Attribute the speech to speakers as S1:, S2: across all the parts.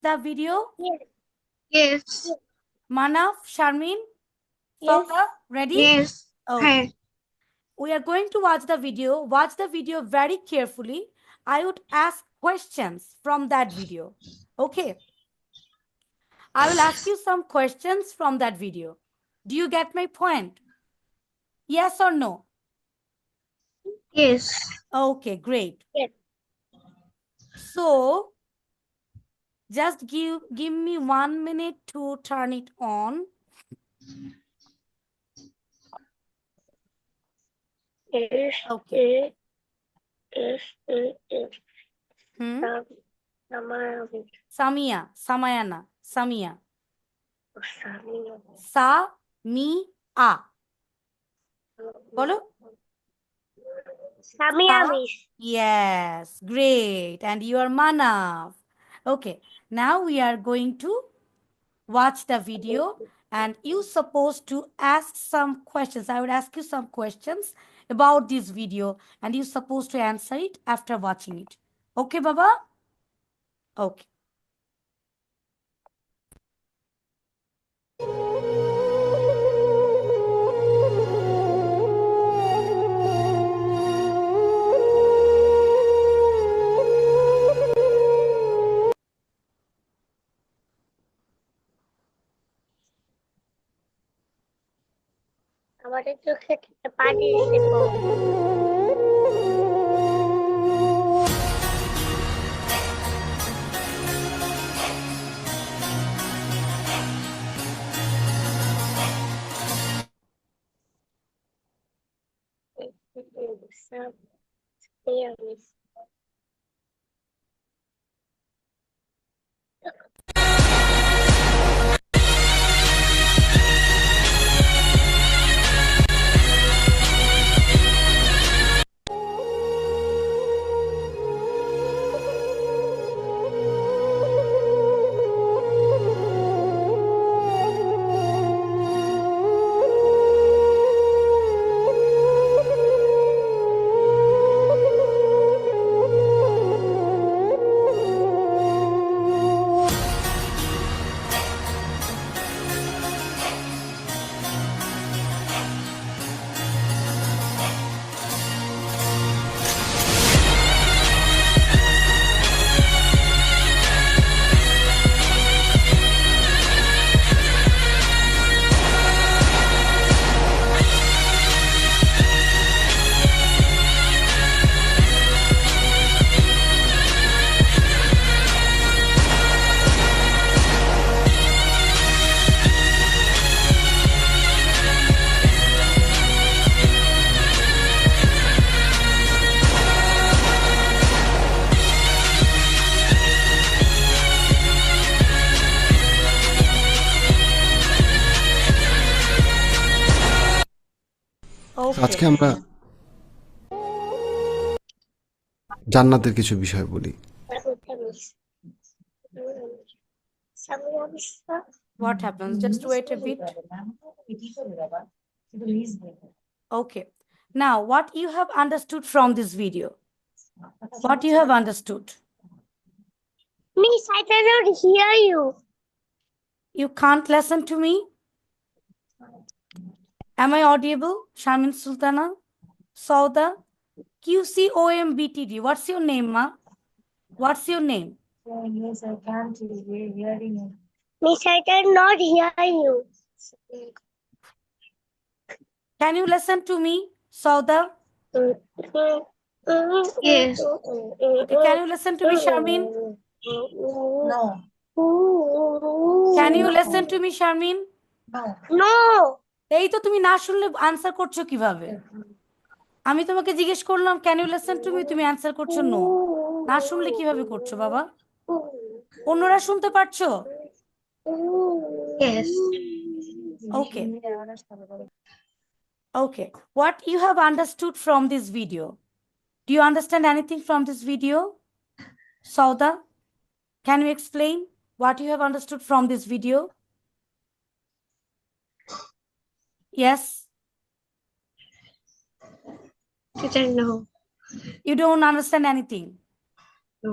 S1: the video?
S2: Yes.
S1: Manav, Sharmin,
S2: Yes.
S1: Sauda, ready?
S2: Yes.
S1: Okay. We are going to watch the video. Watch the video very carefully. I would ask questions from that video. Okay. I will ask you some questions from that video. Do you get my point? Yes or no?
S2: Yes.
S1: Okay, great.
S2: Yes.
S1: So, just give me 1 minute to turn it on. Okay. Samia, Samayana, Samia. Sa, mi, a. Bolo?
S2: Samia, miss.
S1: Yes, great. And you are Manav. Okay, now we are going to watch the video and you supposed to ask some questions. I would ask you some questions about this video and you supposed to answer it after watching it. Okay, Baba? Okay.
S2: আমাদের চোখে পানি দেবো
S3: আজকে আমরা জান্নাতের কিছু বিষয় বলি।
S1: What happens? Just wait a bit. Okay. Now, what you have understood from this video? What you have understood?
S2: Miss, I cannot hear you.
S1: You can't listen to me? Am I audible? Shamin Sultana? Sauda? QCOMBTD. What's your name, ma? What's your name?
S4: Yes, I can't hearing you.
S2: Miss, I cannot hear you.
S1: Can you listen to me, Sauda?
S2: Yes.
S1: Okay, can you listen to me, Sharmin?
S4: No.
S1: Can you listen to me, Sharmin?
S2: No.
S1: এই তো তুমি না শুনলে answer করছো কিভাবে? আমি তোমাকে জিজ্ঞেস করলাম can you listen to me, তুমি আনসার করছো নো। না শুনলে কিভাবে করছো বাবা? অন্যরা শুনতে পারছো?
S2: Yes.
S1: Okay. Okay. What you have understood from this video? Do you understand anything from this video? Sauda, can you explain what you have understood from this video? Yes.
S2: I don't know.
S1: You don't understand anything?
S2: No.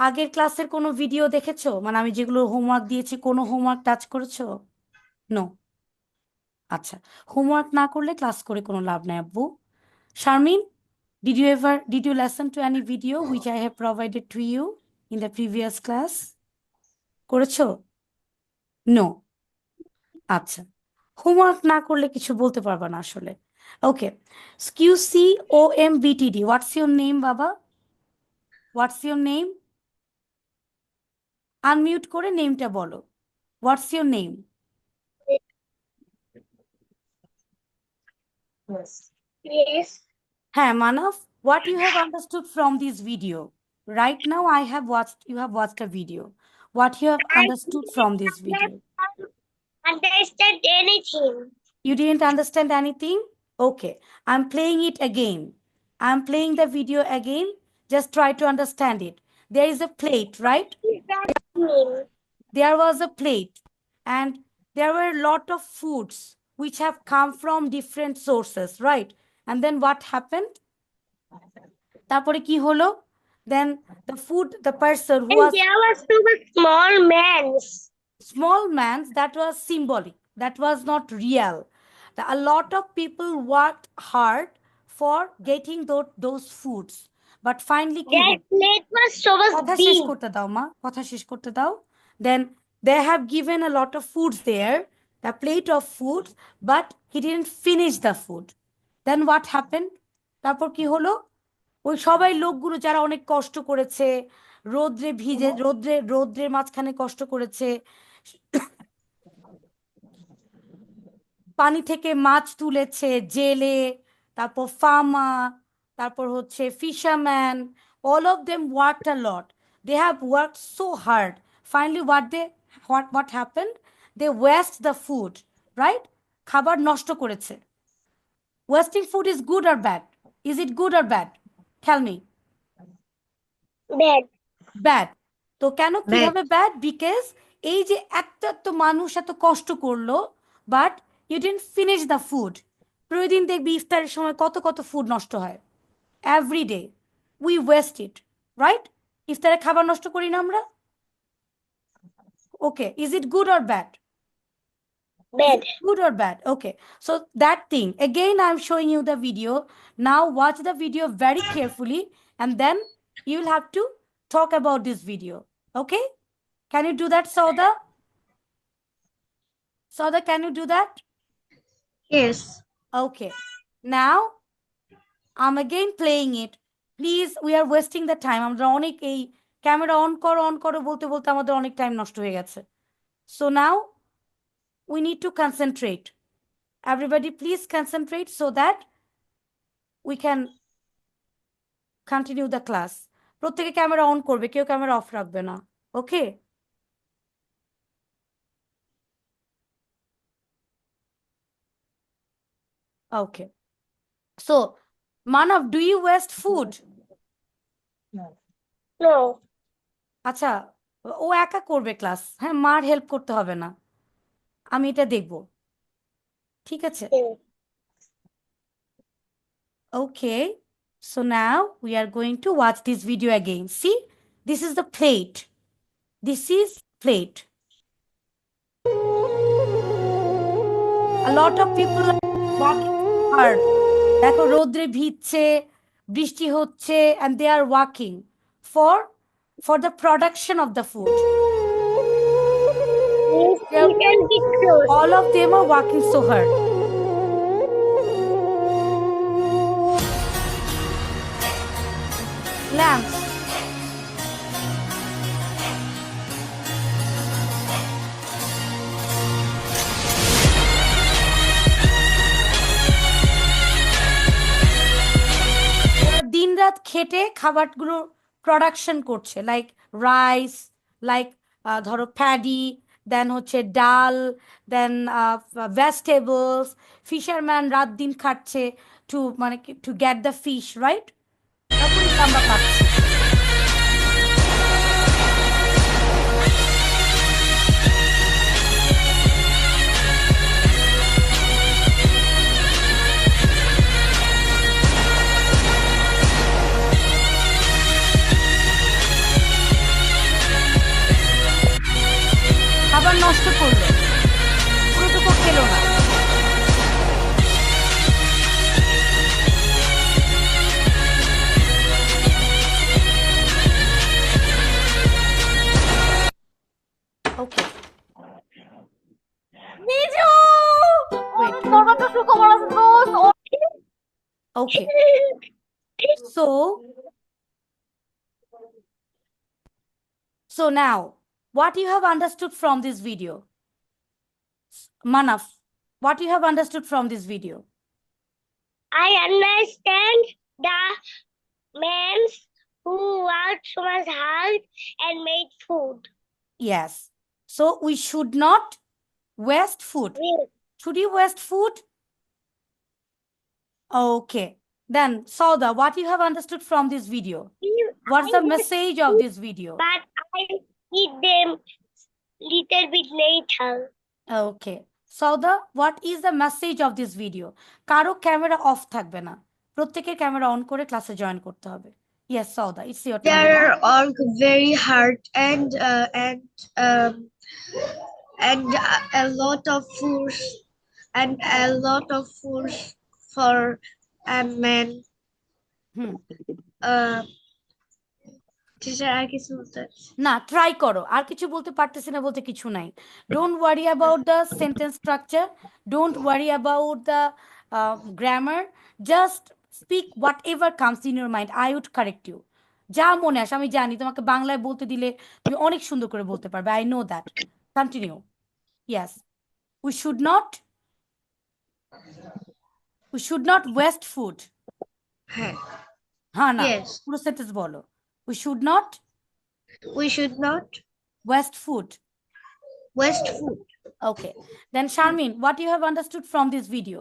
S1: আগের ক্লাসের কোনো video দেখেছো? মানে আমি যেগুলো homework দিয়েছি কোনো homework touch করেছো? নো। আচ্ছা, হোমওয়ার্ক না করলে ক্লাস করে কোনো লাভ নাই আব্বু। Sharmin, did you listen to any video which I have provided to you in the previous class? করেছো? নো। আচ্ছা, হোমওয়ার্ক না করলে কিছু বলতে পারবা না আসলে। ওকে, QCOMBTD, হোয়াটস ইউর নেম বাবা? What's your name? আনমিউট করে নেমটা বলো। What's your name?
S4: Yes.
S2: Yes.
S1: হ্যাঁ মানব, what you have understood from this video? Right now you have watched a video. What you have
S2: I
S1: understood from this video?
S2: didn't understand anything.
S1: You didn't understand anything? Okay, I'm playing it again. I'm playing the video again. Just try to understand it. There is a plate, right?
S2: That mean.
S1: There was a plate and there were a lot of foods which have come from different sources, right? And then what happened? তারপরে কি হলো? Then the person who
S2: And
S1: was
S2: there was two small men.
S1: small man, that was symbolic, that was not real. A lot of people worked hard for getting those foods, but finally কি
S2: That
S1: হলো?
S2: plate was so
S1: কথা
S2: much
S1: শেষ
S2: big.
S1: করতে দাও মা, কথা শেষ করতে দাও। Then they have given a lot of foods there, the plate of food, but he didn't finish the food. Then what happened? তারপর কি হলো? ওই সবাই লোকগুলো যারা অনেক কষ্ট করেছে, রোদ্রে ভিজে রোদ্রের মাঝখানে কষ্ট করেছে, পানি থেকে মাছ তুলেছে জেলে, তারপর ফার্মার, তারপর হচ্ছে fisherman, all of them worked a lot. They have worked so hard. Finally what happened? They waste the food, right? খাবার নষ্ট করেছে। Wasting food is good or bad? Is it good or bad? Tell me.
S2: Bad.
S1: Bad. তো কেন কিভাবে bad? Because এই যে এত মানুষ এত কষ্ট করলো, but you didn't finish the food. প্রতিদিন দেখবি ইফতারের সময় কত কত ফুড নষ্ট হয়, every day we waste it, right? ইফতারে খাবার নষ্ট করি না আমরা? Okay, is it good or bad?
S2: Bad.
S1: Good or bad? Okay, so that thing again I'm showing you the video. Now watch the video very carefully and then you will have to talk about this video. Okay, can you do that, Sauda? Sauda, can you do that?
S2: Yes.
S1: Okay, now I'm again playing it. Please, we are wasting the time. আমরা অনেক এই camera on করো বলতে বলতে আমাদের অনেক time নষ্ট হয়ে গেছে। So now we need to concentrate. Everybody please concentrate so that we can continue the class. প্রত্যেকে ক্যামেরা অন করবে, কেউ ক্যামেরা অফ রাখবে না। ওকে, ওকে। So Manav, do you waste food?
S4: No.
S2: No.
S1: আচ্ছা, ও একা করবে ক্লাস, হ্যাঁ, মার হেল্প করতে হবে না, আমি এটা দেখব, ঠিক আছে?
S2: Yes.
S1: Okay, so now we are going to watch this video again. See, this is the plate. This is plate. A lot of people are working hard. দেখো রোদ্রে ভিজছে, বৃষ্টি হচ্ছে, and they are working for the production of the food.
S2: You can be close.
S1: All of them are working so hard. Lamps. দিনরাত খেটে খাবারগুলো production করছে, like rice, like ধরো paddy, দেন হচ্ছে ডাল, দেন ভেজিটেবলস। ফিশারম্যান রাত দিন খাচ্ছে to get the fish, right? তারপরে আমরা পাচ্ছি। নষ্ট করলো, পুরোটুকু খেলো না। ওকে,
S5: নিজু
S1: wait.
S5: তোর তো সুখবর আছে দোস্ত
S1: Okay, so now what you have understood from this video? Manaf, what you have understood from this video?
S2: I understand the men who worked so much hard and made food.
S1: Yes, so we should not waste food.
S2: Yes.
S1: Should you waste food? Okay, then Sauda, what you have understood from this video? What's
S2: I
S1: the
S2: was
S1: message of this video?
S2: But I eat them little bit later.
S1: Okay, Sauda, what is the message of this video? কারো camera off থাকবে না, প্রত্যেকের camera on করে ক্লাসে join করতে হবে। Yes, Sauda, it's your turn.
S6: They're all very hard and a lot of force and a lot of force for a man. Teacher আর কিছু বলতে
S1: না, ট্রাই করো, আর কিছু বলতে পারতেছি না বলতে কিছু নাই। Don't worry about the sentence structure, don't worry about the grammar, just speak whatever comes in your mind, I would correct you. যা মনে আসে, আমি জানি তোমাকে বাংলায় বলতে দিলে তুমি অনেক সুন্দর করে বলতে পারবে, I know that. Continue. Yes, we should not waste food.
S6: হ্যাঁ
S1: হ্যাঁ না,
S6: Yes.
S1: পুরো সেন্টেন্স বলো। We should not
S6: we should not
S1: West food.
S6: waste food.
S1: Okay, then Sharmin, what you have understood from this video?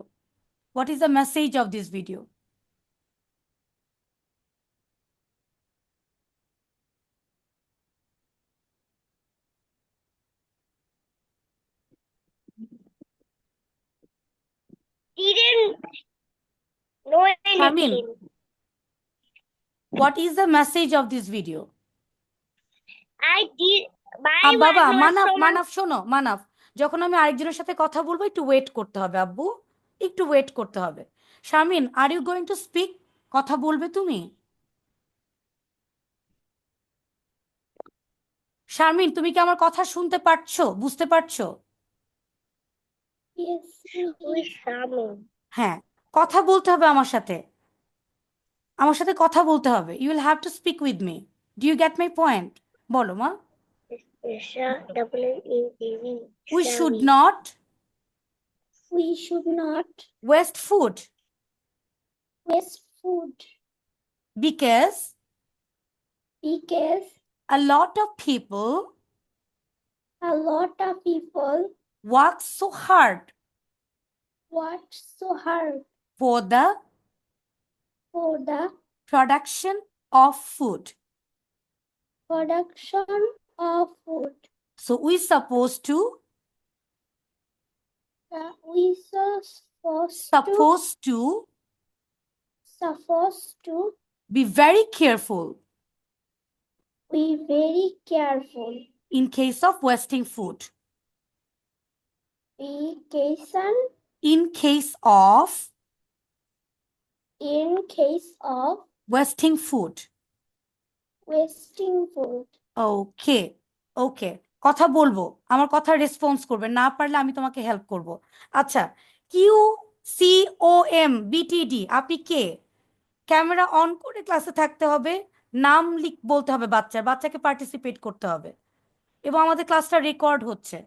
S1: What is the message of this video?
S2: Didn't know
S1: Sharmin,
S2: anything.
S1: what is the message of this video?
S2: I did. My
S1: বাবা,
S2: work was
S1: Manaf
S2: so much.
S1: Manaf শোনো, মানাফ, যখন আমি আরেকজনের সাথে কথা বলবো একটু wait করতে হবে আব্বু, একটু ওয়েট করতে হবে। Sharmin, are you going to speak? কথা বলবে তুমি? শারমিন, তুমি কি আমার কথা শুনতে পারছো, বুঝতে পারছো?
S2: Yes. With Samu.
S1: হ্যাঁ, কথা বলতে হবে আমার সাথে, আমার সাথে কথা বলতে হবে। You will have to speak with me. Do you get my point? বলো মা।
S2: W-A-V.
S1: We should not
S2: We should not
S1: waste food
S2: waste food
S1: because
S2: because
S1: a lot of people work so hard for the production of food. So we supposed to be very careful in case of wasting food. In case of wasting food. ওকে ওকে, কথা বলবো, আমার কথা response করবে, না পারলে আমি তোমাকে help করব। আচ্ছা, QCOMBTD, আপনি কে? ক্যামেরা অন করে ক্লাসে থাকতে হবে, নাম বলতে হবে, বাচ্চাকে পার্টিসিপেট করতে হবে, এবং আমাদের ক্লাসটা রেকর্ড হচ্ছে,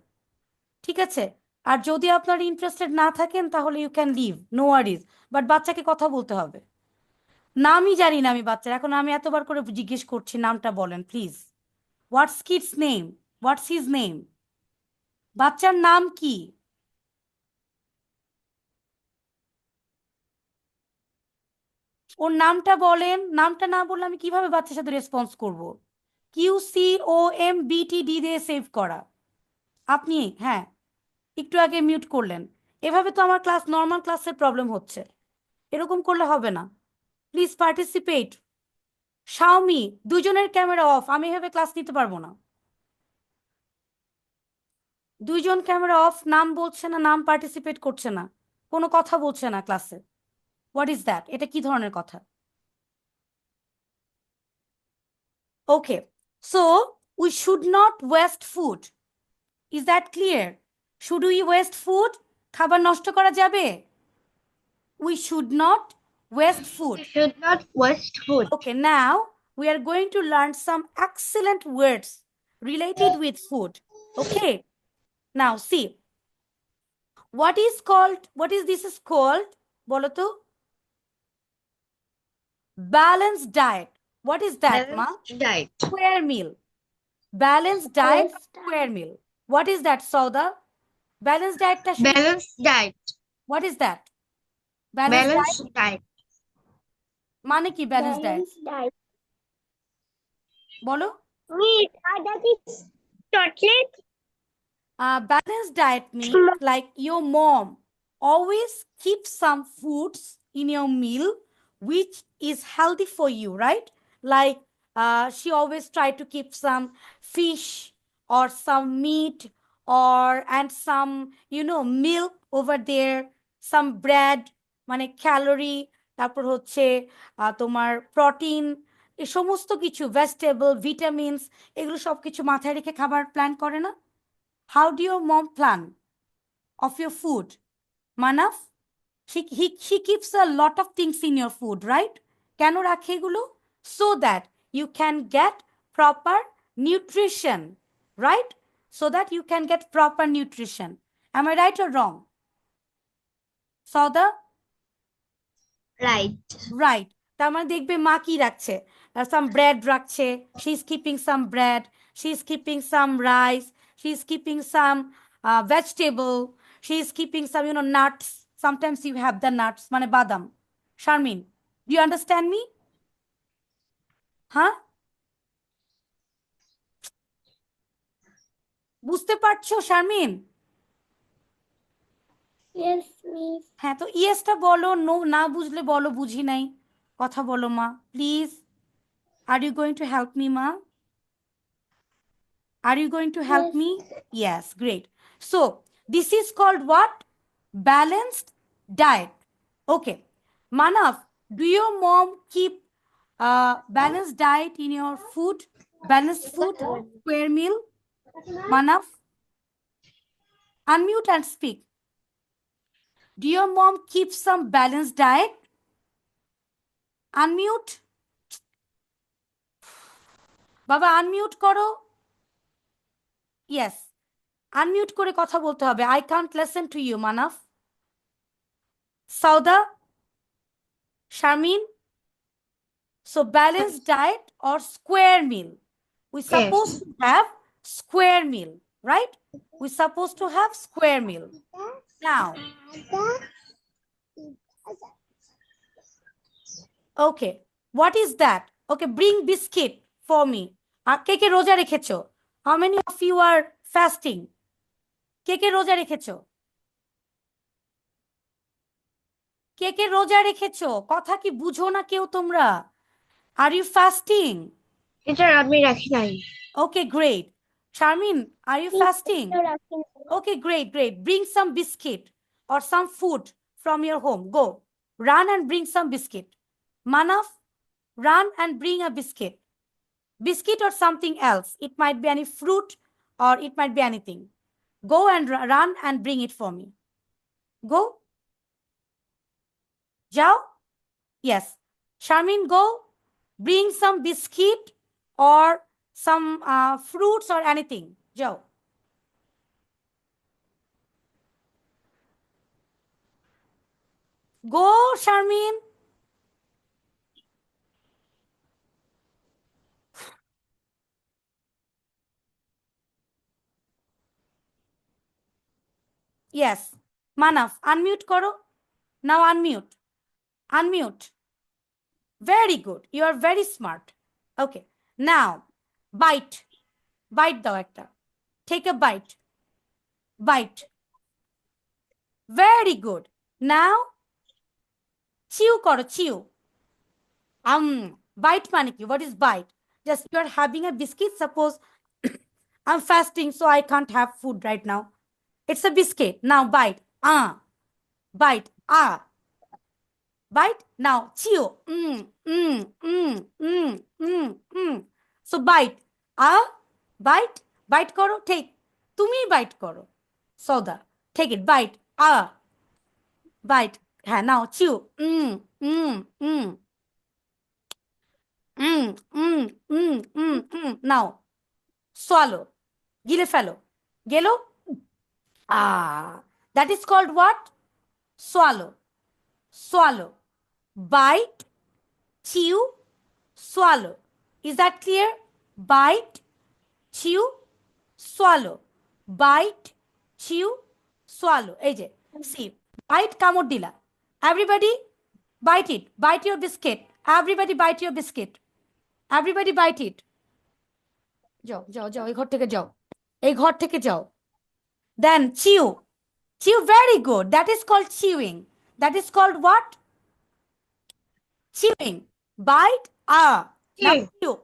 S1: ঠিক আছে? আর যদি আপনারা ইন্টারেস্টেড না থাকেন তাহলে you can leave, no worries, but বাচ্চাকে কথা বলতে হবে। নামই জানি না আমি বাচ্চার, এখন আমি এতবার করে জিজ্ঞেস করছি, নামটা বলেন please. What's kids name? What's his name? বাচ্চার নাম কি? ওর নামটা বলেন, নামটা না বললে আমি কিভাবে বাচ্চার সাথে রেসপন্স করব? QCOMBTD দিয়ে সেভ করা। আপনি, হ্যাঁ, একটু আগে মিউট করলেন। এভাবে তো আমার ক্লাস, নর্মাল ক্লাসের প্রবলেম হচ্ছে, এরকম করলে হবে না। Please participate. শাওমি, দুজনের ক্যামেরা অফ, আমি এভাবে ক্লাস নিতে পারবো না। দুইজন ক্যামেরা অফ, নাম বলছে না, নাম পার্টিসিপেট করছে না, কোনো কথা বলছে না ক্লাসে। What is that? এটা কি ধরনের কথা? Okay, so we should not waste food. Is that clear? Should we waste food? খাবার নষ্ট করা যাবে? We should not waste food.
S6: You should not waste food.
S1: Okay, now we are going to learn some excellent words related with food. Okay, now see, what is this is called? বলো তো? Balanced diet. What is that, ma?
S6: Balanced diet.
S1: Square meal. Balanced diet, square meal. What is that, Sauda? Balanced diet ta shuni-
S6: Balanced diet.
S1: What is that? Balanced diet
S6: Balanced diet.
S1: মানে কি? Balanced diet
S2: diet.
S1: বলো।
S2: Meat. That is chocolate.
S1: Balanced diet means like your mom always keeps some foods in your meal which is healthy for you, right? Like she always try to keep some fish or some meat or and some milk over there, some bread, মানে calorie, তারপর হচ্ছে তোমার protein, এই সমস্ত কিছু vegetable, vitamins, এগুলো সব কিছু মাথায় রেখে খাবার প্ল্যান করে না? How do your mom plan of your food? Manaf, she keeps a lot of things in your food, right? কেন রাখে এগুলো? So that you can get proper nutrition, right? So that you can get proper nutrition. Am I right or wrong? Sauda?
S6: Right.
S1: Right. তার মানে দেখবে মা কি রাখছে? Some bread রাখছে. She's keeping some bread. She's keeping some rice. She's keeping some vegetable. She's keeping some, nuts. Sometimes you have the nuts, মানে বাদাম. Sharmin, do you understand me? Huh? বুঝতে পারছো শারমিন?
S2: Yes, miss.
S1: হ্যাঁ, তো ইয়েসটা বলো, no না বুঝলে বলো বুঝি নাই, কথা বলো মা please. Are you going to help me মা? Are you going to help
S2: Yes.
S1: me? Yes, great. So, this is called what? Balanced diet. Okay. Manav, do your mom keep balanced diet in your food? Balanced food? Square meal? Manav? Unmute and speak. Do your mom keep some balanced diet? Unmute. Baba, unmute koro. Yes. Unmute করে কথা বলতে হবে. I can't listen to you, Manav. Sauda? Sharmin? So balanced diet or square meal? We're supposed to have square meal, right? We're supposed to have square meal. Now, okay, what is that? Okay, bring biscuit for me. কে কে রোজা রেখেছো? How many of you are fasting? কে কে রোজা রেখেছো? কে কে রোজা রেখেছো? কথা কি বুঝো না কেউ তোমরা? Are you fasting?
S6: Teacher, আমি রাখি নাই।
S1: Okay, great. Sharmin, are you fasting? Okay, great, great. Bring some biscuit or some food from your home. Go. Run and bring some biscuit. Manav, run and bring a biscuit. Biscuit or something else. It might be any fruit or it might be anything. Go and run and bring it for me. Go. Jao? Yes. Sharmin, go. Bring some biscuit or some fruits or anything. Jao. Go, Sharmin. Yes. Manav, unmute koro. Now unmute. Unmute. Very good. You are very smart. Okay. Now, bite. Bite দাও একটা. Take a bite. Bite. Very good. Now, chew koro, chew. Bite মানে কি? What is bite? Just you are having a biscuit. Suppose I'm fasting, so I can't have food right now. It's a biscuit. Now bite. Bite. Bite. Now chew. So bite. Bite. Bite koro. Take. Tumi bite koro. Soda. Take it. Bite. Bite. Now chew. Now swallow. Gile fellow. Gelo. That is called what? Swallow. Swallow. Bite, chew, swallow. Is that clear? Bite, chew, swallow. Bite, chew, swallow. এই যে, see, bite কামড় দিলা. Everybody bite it. Bite your biscuit. Everybody bite your biscuit. Everybody bite it. যাও যাও যাও এই ঘর থেকে যাও. এই ঘর থেকে যাও. Then chew. Chew, very good. That is called chewing. That is called what? Chewing. Bite. Now chew.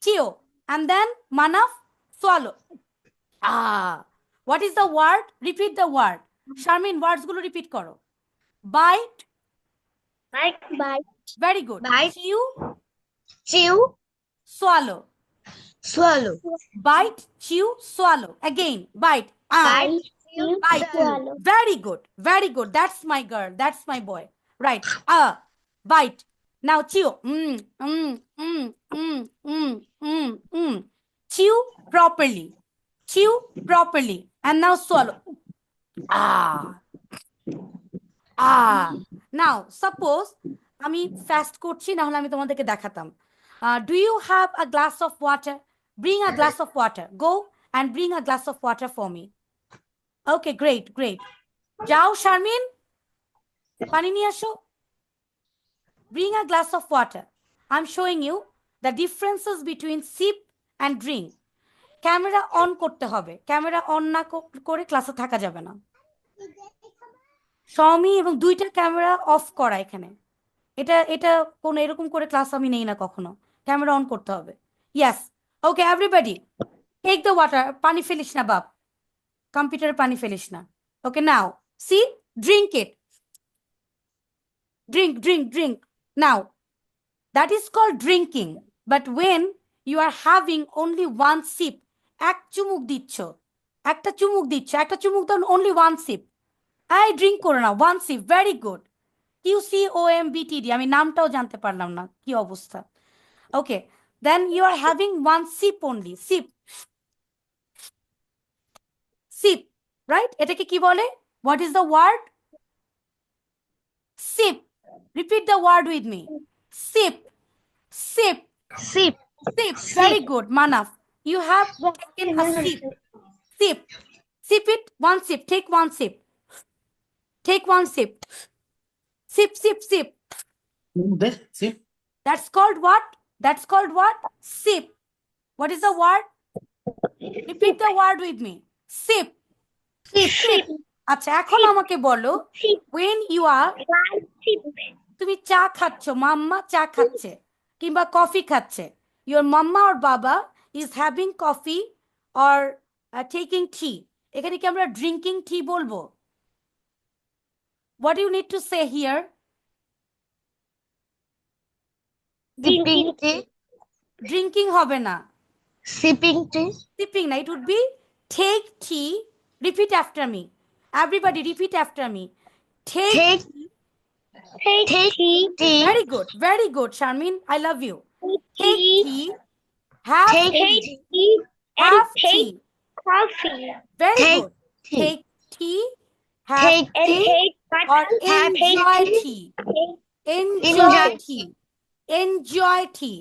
S1: Chew. And then Manaf, swallow. What is the word? Repeat the word. Sharmin, words gulo repeat karo. Bite.
S2: Bite.
S1: Very good.
S6: Bite.
S1: Chew.
S6: Chew.
S1: Swallow.
S6: Swallow.
S1: Bite. Chew. Swallow. Again. Bite.
S6: Bite. Chew.
S1: Bite.
S2: Swallow.
S1: Very good. Very good. That's my girl. That's my boy. Right. Bite. Now chew. Chew properly. Chew properly. And now swallow. Now suppose আমি fast করছি না হলে আমি তোমাদেরকে দেখাতাম. Do you have a glass of water? Bring a glass of water. Go and bring a glass of water for me. Okay, great, great. যাও শারমিন, পানি নিয়ে আসো. Bring a glass of water. I'm showing you the differences between sip and drink. Camera on করতে হবে. Camera on না করে ক্লাসে থাকা যাবে না. সমি এবং দুইটা ক্যামেরা অফ করা এখানে. এটা কোন এরকম করে ক্লাস আমি নেই না কখনো. ক্যামেরা অন করতে হবে. Yes. Okay, everybody. Take the water. পানি ফেলিস না বাপ. কম্পিউটারে পানি ফেলিস না. Okay, now see, drink it. Drink. Now, that is called drinking. But when you are having only one sip, এক চুমুক দিচ্ছ, একটা চুমুক দাও, only one sip. I drink করো না, one sip. Very good. QCOMBTD. আমি নামটাও জানতে পারলাম না, কি অবস্থা. Okay, then you are having one sip only. Sip, right? এটাকে কি বলে? What is the word? Sip. Repeat the word with me. Sip. Very good, Manaf. You have taken a sip. Sip it. One sip. Take one sip. Take one sip. Sip.
S4: Sip.
S1: That's called what? Sip. What is the word? Repeat the word with me. Sip. আচ্ছা, এখন আমাকে বলো, when you are, তুমি চা খাচ্ছ, মাম্মা চা খাচ্ছে কিংবা কফি খাচ্ছে. Your mama or baba is having coffee or taking tea. এখানে কি আমরা drinking tea বলবো? What do you need to say here?
S6: Sipping tea.
S1: Drinking হবে না.
S6: Sipping tea.
S1: Sipping na. It would be take tea. Repeat after me. Everybody repeat after me. Take
S6: tea.
S1: Very good, Sharmin. I love you. Take tea. Have tea. Have tea.
S2: Coffee.
S1: Very
S6: Take
S1: good.
S6: tea.
S1: Take tea. Have
S6: Take
S1: tea.
S2: Take
S1: Or
S2: butter.
S1: enjoy tea. Enjoy tea. Enjoy tea.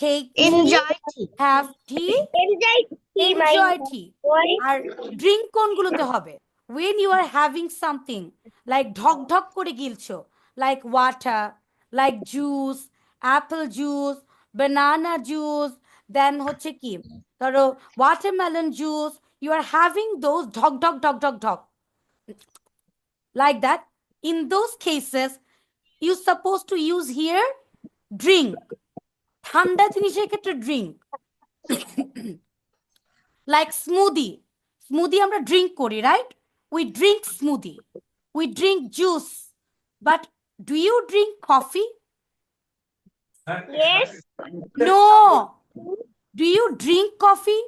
S1: Take tea.
S6: Enjoy tea.
S1: Have tea.
S2: Enjoy tea, my
S1: Enjoy tea.
S2: boy.
S1: আর drink কোনগুলোতে হবে? When you are having something like ঢক ঢক করে গিলছো, like water, like juice, apple juice, banana juice, then হচ্ছে কি ধরো watermelon juice, you are having those ঢক ঢক like that. In those cases, you supposed to use here drink. ঠান্ডা জিনিসের ক্ষেত্রে ড্রিঙ্ক, লাইক স্মুদি। স্মুদি আমরা ড্রিঙ্ক করি, right? We drink smoothie, we drink juice, but do you drink coffee?
S2: Yes.
S1: No. Do you drink coffee?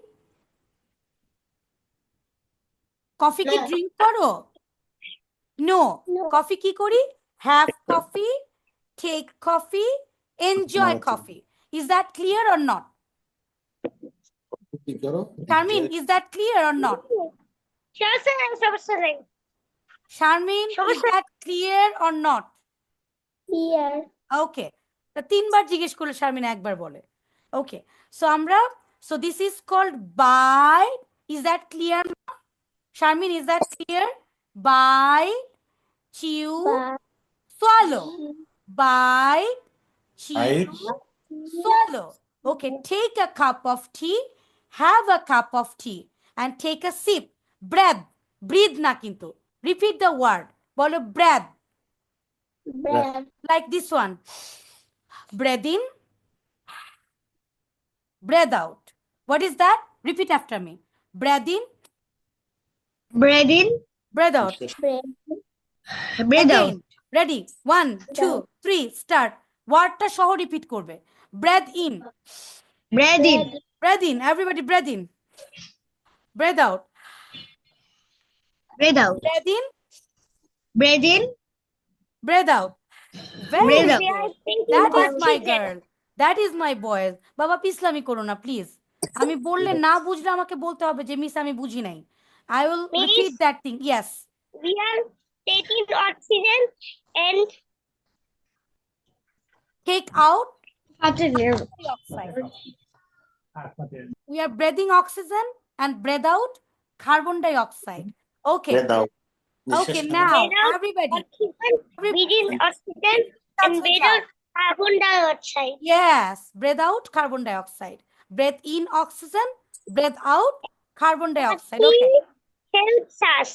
S1: Coffee কি drink করো? No.
S2: No.
S1: Coffee কি করি? Have coffee, take coffee, enjoy coffee. Is that clear or not? Sharmin, is that clear or not?
S2: সমস্যা নাই।
S1: Sharmin, is
S2: সমস্যা-
S1: that clear or not?
S2: Clear.
S1: Okay. তা তিনবার জিজ্ঞেস করলে শারমিন একবার বলে। Okay. So this is called bite. Is that clear? Sharmin, is that clear? Bite, chew, swallow. Bite, chew, swallow. Okay, take a cup of tea, have a cup of tea, and take a sip. Breath. Breathe na kintu. Repeat the word. Bolo breath.
S2: Breath.
S1: Like this one. Breathe in, breathe out. What is that? Repeat after me. Breathe in,
S6: Breathe in,
S1: breathe out.
S6: breathe out.
S1: Again. Ready? 1, 2, 3, start. Wordটা সহ repeat করবে। Breathe in,
S6: Breathe in,
S1: breathe in. Everybody breathe in. Breathe out.
S6: breathe out.
S1: Breathe in,
S6: Breathe in,
S1: breathe out. Very
S6: Breathe out.
S1: good. That is my girl. That is my boy. বাবা পিছলামি করো না please. আমি বললে না বুঝলে আমাকে বলতে হবে যে মিস আমি বুঝি নাই। I will
S2: Miss?
S1: repeat that thing. Yes.
S2: We are taking oxygen and
S1: Take out
S6: oxygen.
S1: dioxide. We are breathing oxygen and breathe out carbon dioxide. Okay. Okay, now
S2: Breathe out
S1: everybody.
S2: oxygen, breathe in oxygen and breathe out carbon dioxide.
S1: Yes, breathe out carbon dioxide. Breathe in oxygen, breathe out carbon dioxide. Okay.
S2: Skin helps us.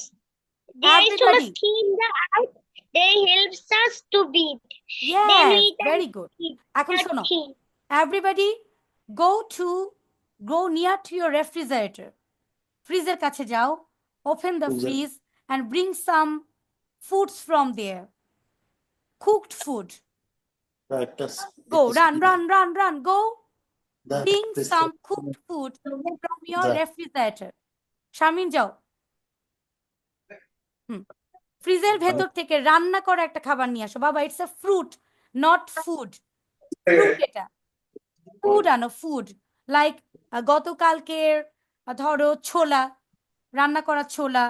S2: There is so
S1: Everybody.
S2: much skin in the eye. They helps us to breathe.
S1: Yes,
S2: we can
S1: very good.
S2: breathe.
S1: এখন
S2: Not
S1: শোনো,
S2: skin.
S1: everybody go near to your refrigerator. Freezer কাছে যাও, open the freeze and bring some foods from there. Cooked food. Go, run. Go, bring some cooked food from your refrigerator. Shamin যাও। ফ্রিজের ভেতর থেকে রান্না করা একটা খাবার নিয়ে আসো। বাবা, it's a fruit, not food. Fruit এটা, ফুড আনো, ফুড। লাইক গতকালকের ধরো ছোলা, রান্না করা ছোলা,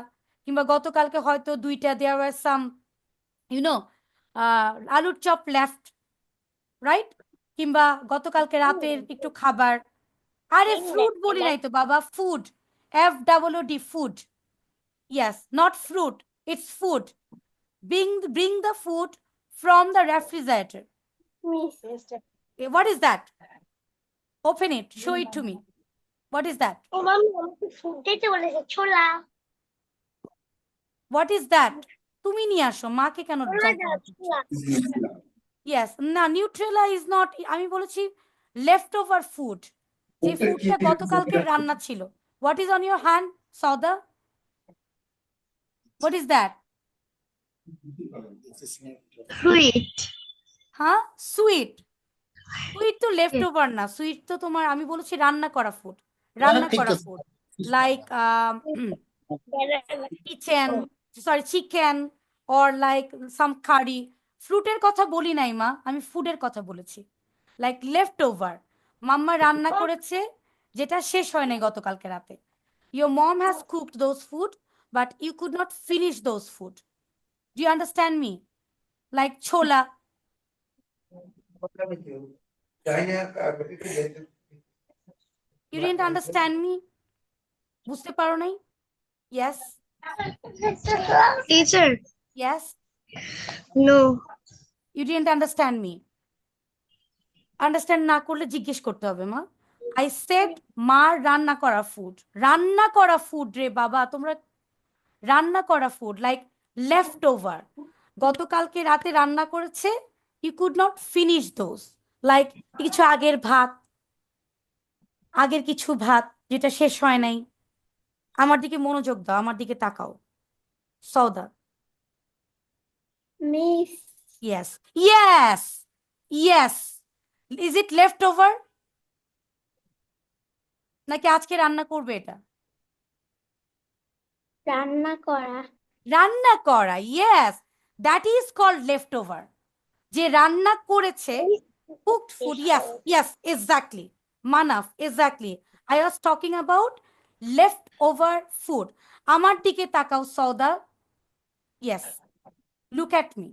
S1: কিংবা গতকালকে হয়তো দুইটা দেয়ার ওয়ার সাম আলুর চপ লেফট, রাইট? কিংবা গতকালকে রাতের একটু খাবার। আরে ফ্রুট বলি নাই তো বাবা, food, FOOD, food. Yes, not fruit, it's food. Bring the food from the refrigerator. What is that? Open it, show it to me. What is that?
S2: ও মাম্মি আমাকে ফুড দিতে বলেছে ছোলা।
S1: What is that? তুমি নিয়ে আসো, মাকে কেন
S2: ছোলা
S1: যাইতে
S2: দাও,
S1: হবে?
S2: ছোলা।
S1: Yes, না, নিউট্রেলা is not, আমি বলেছি left over food, যে ফুডটা গতকালকে রান্না ছিল। What is on your hand, Sauda? What is that?
S6: Sweet.
S1: হ্যাঁ, সুইট। সুইট তো লেফট ওভার না, সুইট তো তোমার, আমি বলেছি রান্না করা ফুড, রান্না করা food, like chicken or like some curry. ফ্রুটের কথা বলি নাই মা, আমি ফুডের কথা বলেছি। লাইক লেফট ওভার, মাম্মা রান্না করেছে যেটা শেষ হয় নাই গতকালকে রাতে। Your mom has cooked those food, but you could not finish those food. Do you understand me? Like chola. You didn't understand me? বুঝতে পারো নাই? Yes,
S6: Teacher,
S1: yes.
S6: no.
S1: You didn't understand me. Understand না করলে জিজ্ঞেস করতে হবে মা। I said মার রান্না করা ফুড, রান্না করা ফুড রে বাবা, তোমরা রান্না করা ফুড লাইক লেফট ওভার, গতকালকে রাতে রান্না করেছে, you could not finish those, like কিছু আগের ভাত, আগের কিছু ভাত যেটা শেষ হয় নাই। আমার দিকে মনোযোগ দাও, আমার দিকে তাকাও। Souda.
S2: Miss.
S1: Yes, yes, yes. Is it left over, নাকি আজকে রান্না করবে এটা?
S2: রান্না করা।
S1: রান্না করা, yes, that is called left over. যে রান্না করেছে, cooked food, yes yes, exactly Manaf, exactly. I was talking about left over food. আমার দিকে তাকাও Souda. Yes, look at me.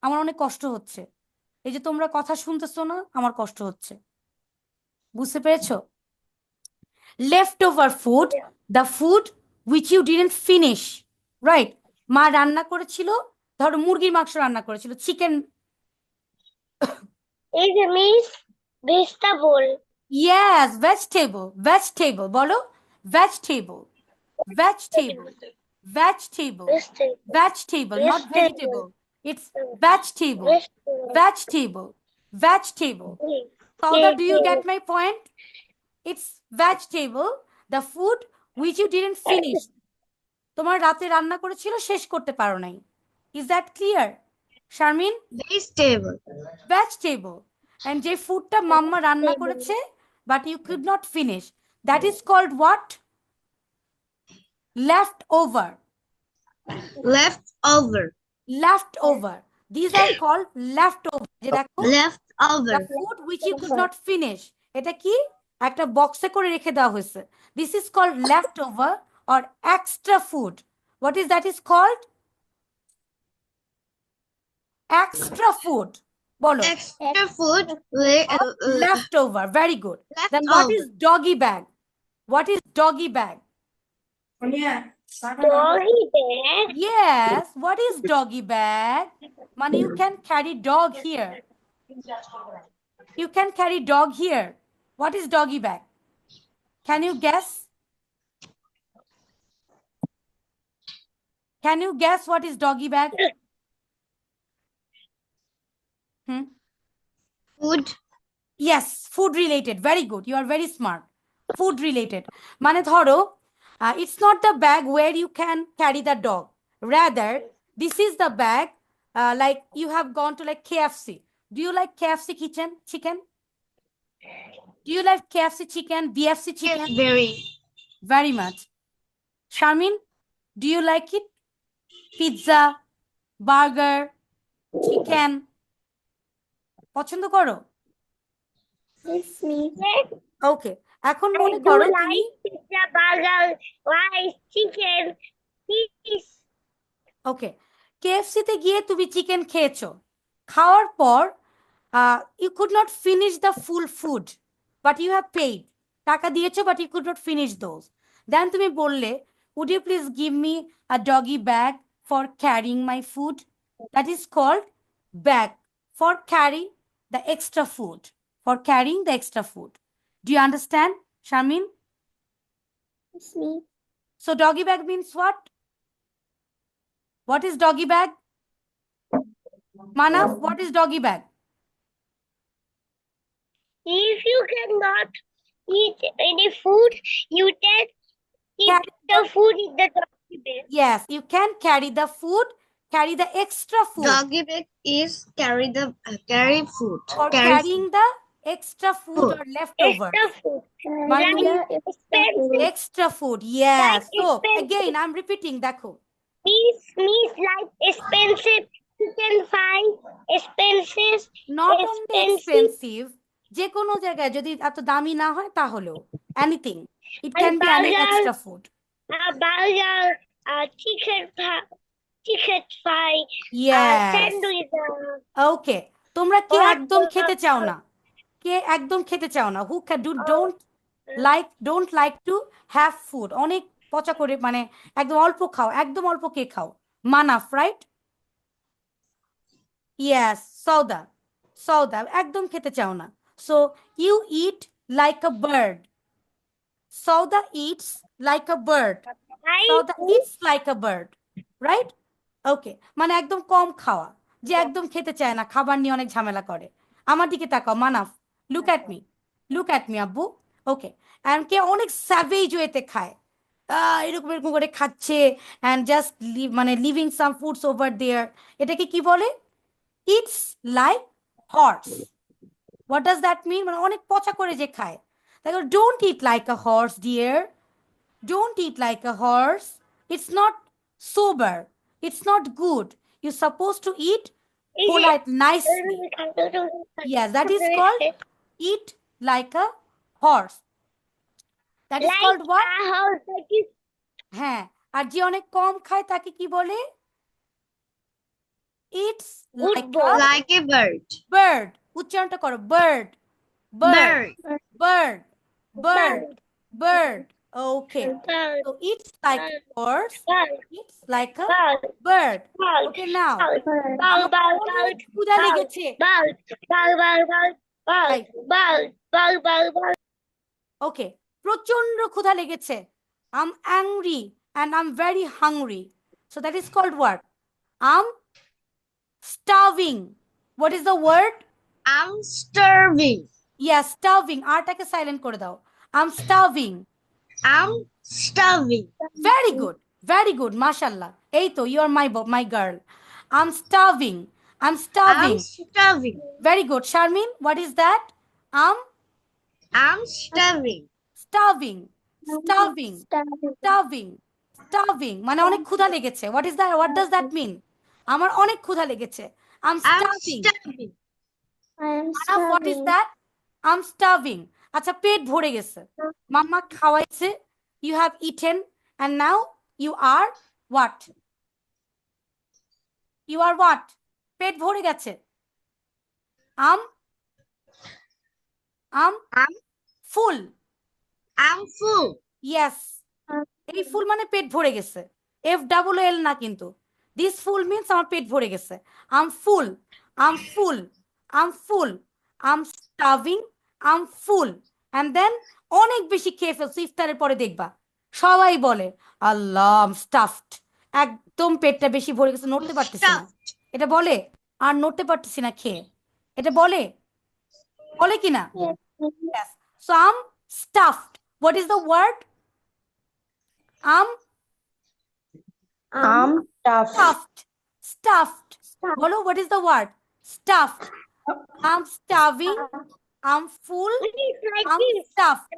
S1: আমার অনেক কষ্ট হচ্ছে, এই যে তোমরা কথা শুনতেছো না, আমার কষ্ট হচ্ছে, বুঝতে পেরেছো? Left over food, the food which you didn't finish, right? মা রান্না করেছিল, ধরো মুরগির মাংস রান্না করেছিল, chicken.
S2: Is a miss vegetable.
S1: Yes, vegetable, vegetable বলো, vegetable, vegetable, vegetable,
S2: Vegetable.
S1: vegetable, not
S2: Vegetable.
S1: vegetable. It's vegetable,
S2: Vegetable.
S1: vegetable, vegetable. Sauda, do you get my point? It's vegetable, the food which you didn't finish. তোমার রাতে রান্না করেছিল, শেষ করতে পারো নাই। Is that clear, Sharmin?
S6: Vegetable.
S1: Vegetable. And যে ফুডটা মাম্মা রান্না করেছে, but you could not finish, that is called what? Left over.
S6: Left over.
S1: Left over. These are called leftover. যে দেখো,
S6: Left
S1: the
S6: over.
S1: food which you could not finish, এটা কি একটা বক্সে করে রেখে দেওয়া হয়েছে। This is called leftover or extra food. What is that is called? Extra food. বলো।
S6: Extra food.
S1: Leftover. Very good. Then what is
S6: Leftover.
S1: doggy bag? What is doggy bag?
S2: Doggy bag.
S1: Yes, what is doggy bag? Man, you can carry dog here. You can carry dog here. What is doggy bag? Can you guess? Can you guess what is doggy bag?
S6: Food.
S1: Yes, food related. Very good. You are very smart. Food related. মানে ধরো, it's not the bag where you can carry the dog. Rather, this is the bag, like you have gone to like KFC. Do you like KFC chicken? Do you like KFC chicken, BFC chicken?
S6: Yes, very.
S1: Very much. Sharmin, do you like it? Pizza, burger, chicken. পছন্দ করো?
S2: Yes, miss.
S1: ওকে, এখন
S2: I
S1: মনে
S2: do
S1: করো তুমি,
S2: like pizza, burger, rice, chicken, fish.
S1: ওকে, কেএফসিতে গিয়ে তুমি chicken খেয়েছো, খাওয়ার পর you could not finish the full food, but you have paid, টাকা দিয়েছো but you could not finish those. Then তুমি বললে, would you please give me a doggy bag for carrying my food? That is called bag for carry the extra food, for carrying the extra food. Do you understand, Shamin?
S2: Yes, miss.
S1: So doggy bag means what? What is doggy bag? Manav, what is doggy bag?
S2: If you cannot eat any food, you can eat
S1: Carry
S2: the food in the doggy bag.
S1: Yes, you can carry the food, carry the extra food
S6: Doggy bag is carry food.
S1: for
S6: Carry
S1: carrying the extra food
S6: Food.
S1: or leftover.
S2: Extra food.
S1: মানে
S2: Like
S1: তুমি
S2: expensive.
S1: extra food, yes.
S2: Like
S1: So
S2: expensive.
S1: again, I'm repeating, দেখো,
S2: Means like expensive chicken fry, expensive,
S1: not only
S2: expensive,
S1: expensive, যে কোনো জায়গায় যদি এত দামি না হয় তাহলেও anything, it
S2: and
S1: can be any
S2: burger,
S1: extra food.
S2: burger, chicken fry,
S1: Yes.
S2: sandwich,
S1: ওকে, তোমরা কে
S2: hot
S1: একদম
S2: dog.
S1: খেতে চাও না? কে একদম খেতে চাও না? হু don't like to have food, অনেক পচা করে, মানে একদম অল্প খাও, একদম অল্প কে খাও? মানাফ, রাইট? ইয়েস, সৌদা একদম খেতে চাও না। So you eat like a bird. Souda it's like a bird.
S2: I
S1: Souda
S2: eat
S1: it's like a bird, right? Okay, মানে একদম কম খাওয়া, যে একদম খেতে চায় না, খাবার নিয়ে অনেক ঝামেলা করে। আমার দিকে তাকাও মানাফ, লুক অ্যাট মি আব্বু। ওকে, অ্যান্ড কে অনেক স্যাভেজ ওয়েতে খায়, এরকম এরকম করে খাচ্ছে অ্যান্ড জাস্ট মানে leaving some foods over there, এটাকে কি বলে? It's like horse. What does that mean? মানে অনেক পচা করে যে খায়। দেখো, don't eat like a horse dear, don't eat like a horse. It's not sober. It's not good. You're supposed to eat polite, nicely. Yes, that is called eat like a horse. That is
S2: like
S1: called what?
S2: a house that is
S1: হ্যাঁ, আর যে অনেক কম খায় তাকে কি বলে? It's
S2: good
S1: like
S2: boy.
S1: a
S6: Like a bird.
S1: bird. উচ্চারণটা করো, bird, bird, bird, bird, bird. Okay.
S2: Bird,
S1: So it's like a horse.
S2: bird,
S1: It's like a
S2: bird,
S1: bird.
S2: bird,
S1: Okay, now.
S2: bird,
S1: আমার
S2: bird,
S1: অনেক
S2: bird,
S1: ক্ষুধা
S2: bird,
S1: লেগেছে।
S2: bird, bird, bird, bird, bird,
S1: Right.
S2: bird, bird, bird, bird.
S1: Okay, প্রচন্ড ক্ষুধা লেগেছে। I'm angry and I'm very hungry. So that is called what? I'm starving. What is the word?
S6: I'm starving.
S1: Yes, starving. আরটাকে silent করে দাও। I'm starving.
S6: I'm starving.
S1: Very good. Very good. Mashallah. এই তো, you are my girl. I'm starving. I'm
S6: I'm
S1: starving.
S6: starving.
S1: Very good. Sharmin, what is that? I'm
S6: I'm starving.
S1: starving. Starving. Starving. Starving. মানে অনেক ক্ষুধা লেগেছে। What is that? What does that mean? আমার অনেক ক্ষুধা লেগেছে। I'm
S6: I'm
S1: starving.
S6: starving.
S1: Manaf, what is that? I'm starving. আচ্ছা, পেট ভরে গেছে। মাম্মা খাওয়াইছে। You have eaten and now you are what? You are what? পেট ভরে গেছে। I'm
S6: I'm-
S1: full.
S6: I'm full.
S1: Yes. এই ফুল মানে পেট ভরে গেছে। FLL না কিন্তু। This full means আমার পেট ভরে গেছে। I'm full. I'm full. I'm full. I'm starving. I'm full. And then অনেক বেশি খেয়ে ফেলছি, ইফতারের পরে দেখবা সবাই বলে আল্লাহ I'm stuffed. একদম পেটটা বেশি ভরে গেছে, নড়তে পারতেছি না। এটা বলে আর নড়তে পারতেছি না খেয়ে। এটা বলে কি না? Yes. So I'm stuffed. What is the word? I'm
S4: tough.
S1: stuffed. Bolo, what is the word? Stuffed. I'm starving. I'm full.
S2: It's like
S1: I'm
S2: this.
S1: stuffed.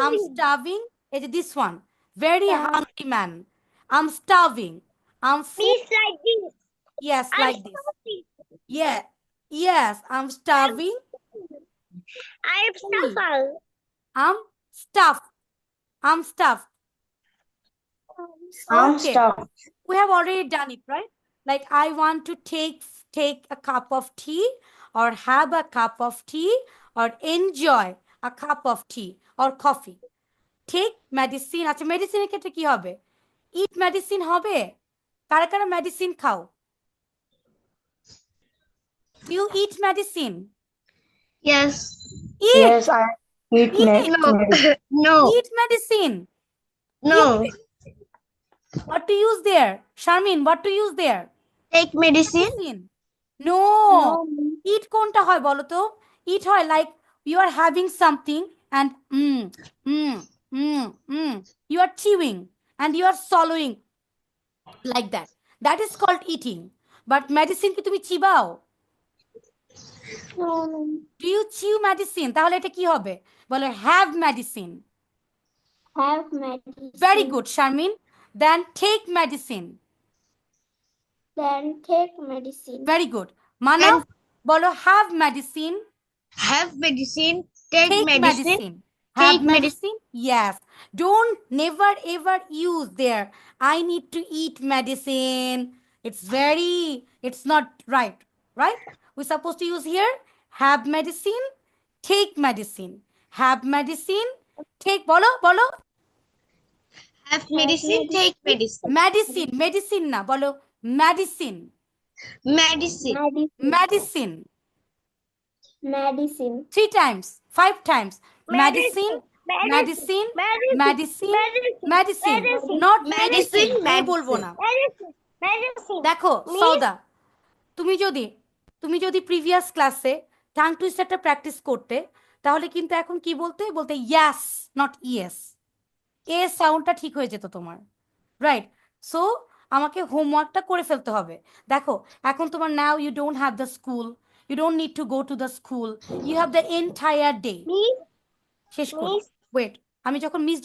S1: I'm
S2: Starving.
S1: starving. It's this one. Very hungry man. I'm starving. I'm full.
S2: It's like this.
S1: Yes,
S2: I'm
S1: like this.
S2: starving.
S1: Yeah. Yes, I'm starving.
S2: I'm
S1: Full.
S2: starving.
S1: I'm stuffed. I'm stuffed.
S4: I'm
S1: Okay.
S4: stuffed.
S1: We have already done it, right? Like I want to take a cup of tea or have a cup of tea or enjoy a cup of tea or coffee. Take medicine. আচ্ছা, মেডিসিনের ক্ষেত্রে কি হবে? Eat medicine হবে? কারা কারা medicine খাও? Do you eat medicine?
S6: Yes.
S1: Eat.
S4: Yes, I eat
S1: Eat.
S6: No. No.
S1: Eat medicine.
S6: No.
S1: What to use there? Sharmin, what to use there?
S6: Take medicine.
S1: Medicine. No. Eat কোনটা হয় বলো তো? Eat হয় like you are having something and you are chewing and you are swallowing like that. That is called eating. But medicine কি তুমি চিবাও? Do you chew medicine? তাহলে এটা কি হবে? বলো have medicine.
S5: Have medicine.
S1: Very good, Sharmin. Then take medicine.
S5: Then take medicine.
S1: Very good. Manav, বলো have medicine.
S6: Have medicine. Take
S1: Take
S6: medicine.
S1: medicine. Have
S6: Take
S1: medicine? Yes. Don't never ever use there. I need to eat medicine. It's not right. Right? We're supposed to use here have medicine, take medicine. Have medicine, take bolo.
S6: Have medicine. Take medicine.
S1: Medicine na bolo medicine.
S6: Medicine.
S1: Medicine.
S5: Medicine.
S1: 3 times, 5 times. Medicine.
S2: Medicine.
S1: Medicine.
S2: Medicine.
S1: Not
S6: Medicine,
S1: medicine. আমি বলবো না।
S2: Medicine. Medicine.
S1: দেখো
S2: Miss?
S1: সৌদা, তুমি যদি previous ক্লাসে tongue টুইস্টারটা practice করতে, তাহলে কিন্তু এখন কি বলতে বলতে ইয়াস নট ইয়েস, এ সাউন্ডটা ঠিক হয়ে যেত তোমার, রাইট? সো আমাকে হোমওয়ার্কটা করে ফেলতে হবে। দেখো এখন তোমার now you don't have the school, you don't need to go to the school, you have the entire day.
S2: Miss,
S1: শেষ করো,
S2: Miss,
S1: ওয়েট, আমি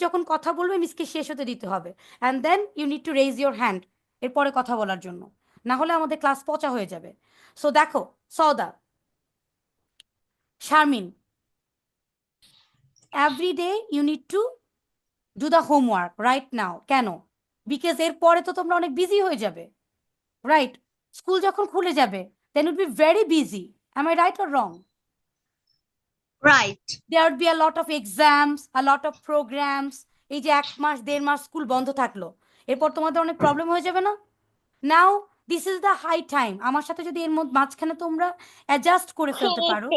S1: যখন কথা বলবে মিসকে শেষ হতে দিতে হবে, and then you need to raise your hand এরপরে কথা বলার জন্য, না হলে আমাদের ক্লাস পচা হয়ে যাবে। সো দেখো Souda, Sharmin, every day you need to do the homework right now. কেন? বিকজ এরপরে তো তোমরা অনেক বিজি হয়ে যাবে, রাইট? স্কুল যখন খুলে যাবে then will be very busy, am I right or wrong?
S6: Right.
S1: There would be a lot of exams, a lot of programs. এই যে 1 মাস 1.5 মাস স্কুল বন্ধ থাকলো, এরপর তোমাদের অনেক প্রবলেম হয়ে যাবে না? Now this is the high time, আমার সাথে যদি এর মধ্যে মাঝখানে তোমরা অ্যাডজাস্ট করে ফেলতে পারো।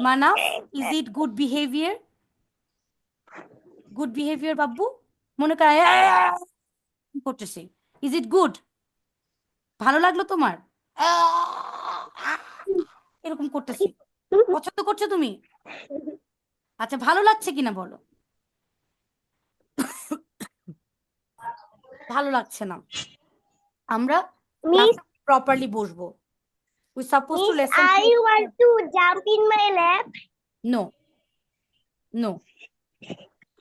S1: Manaf, is it good behaviour? Good behaviour Babbu? মনে কর করতেছি, ইজ ইট গুড? ভালো লাগলো তোমার? এরকম করতেছি, পছন্দ করছো তুমি? আচ্ছা ভালো লাগছে কিনা বলো। ভালো লাগছে না, আমরা
S2: Miss,
S1: প্রপারলি বসবো। We suppose to
S2: Miss,
S1: lesson
S2: I want to jump in my lap.
S1: No no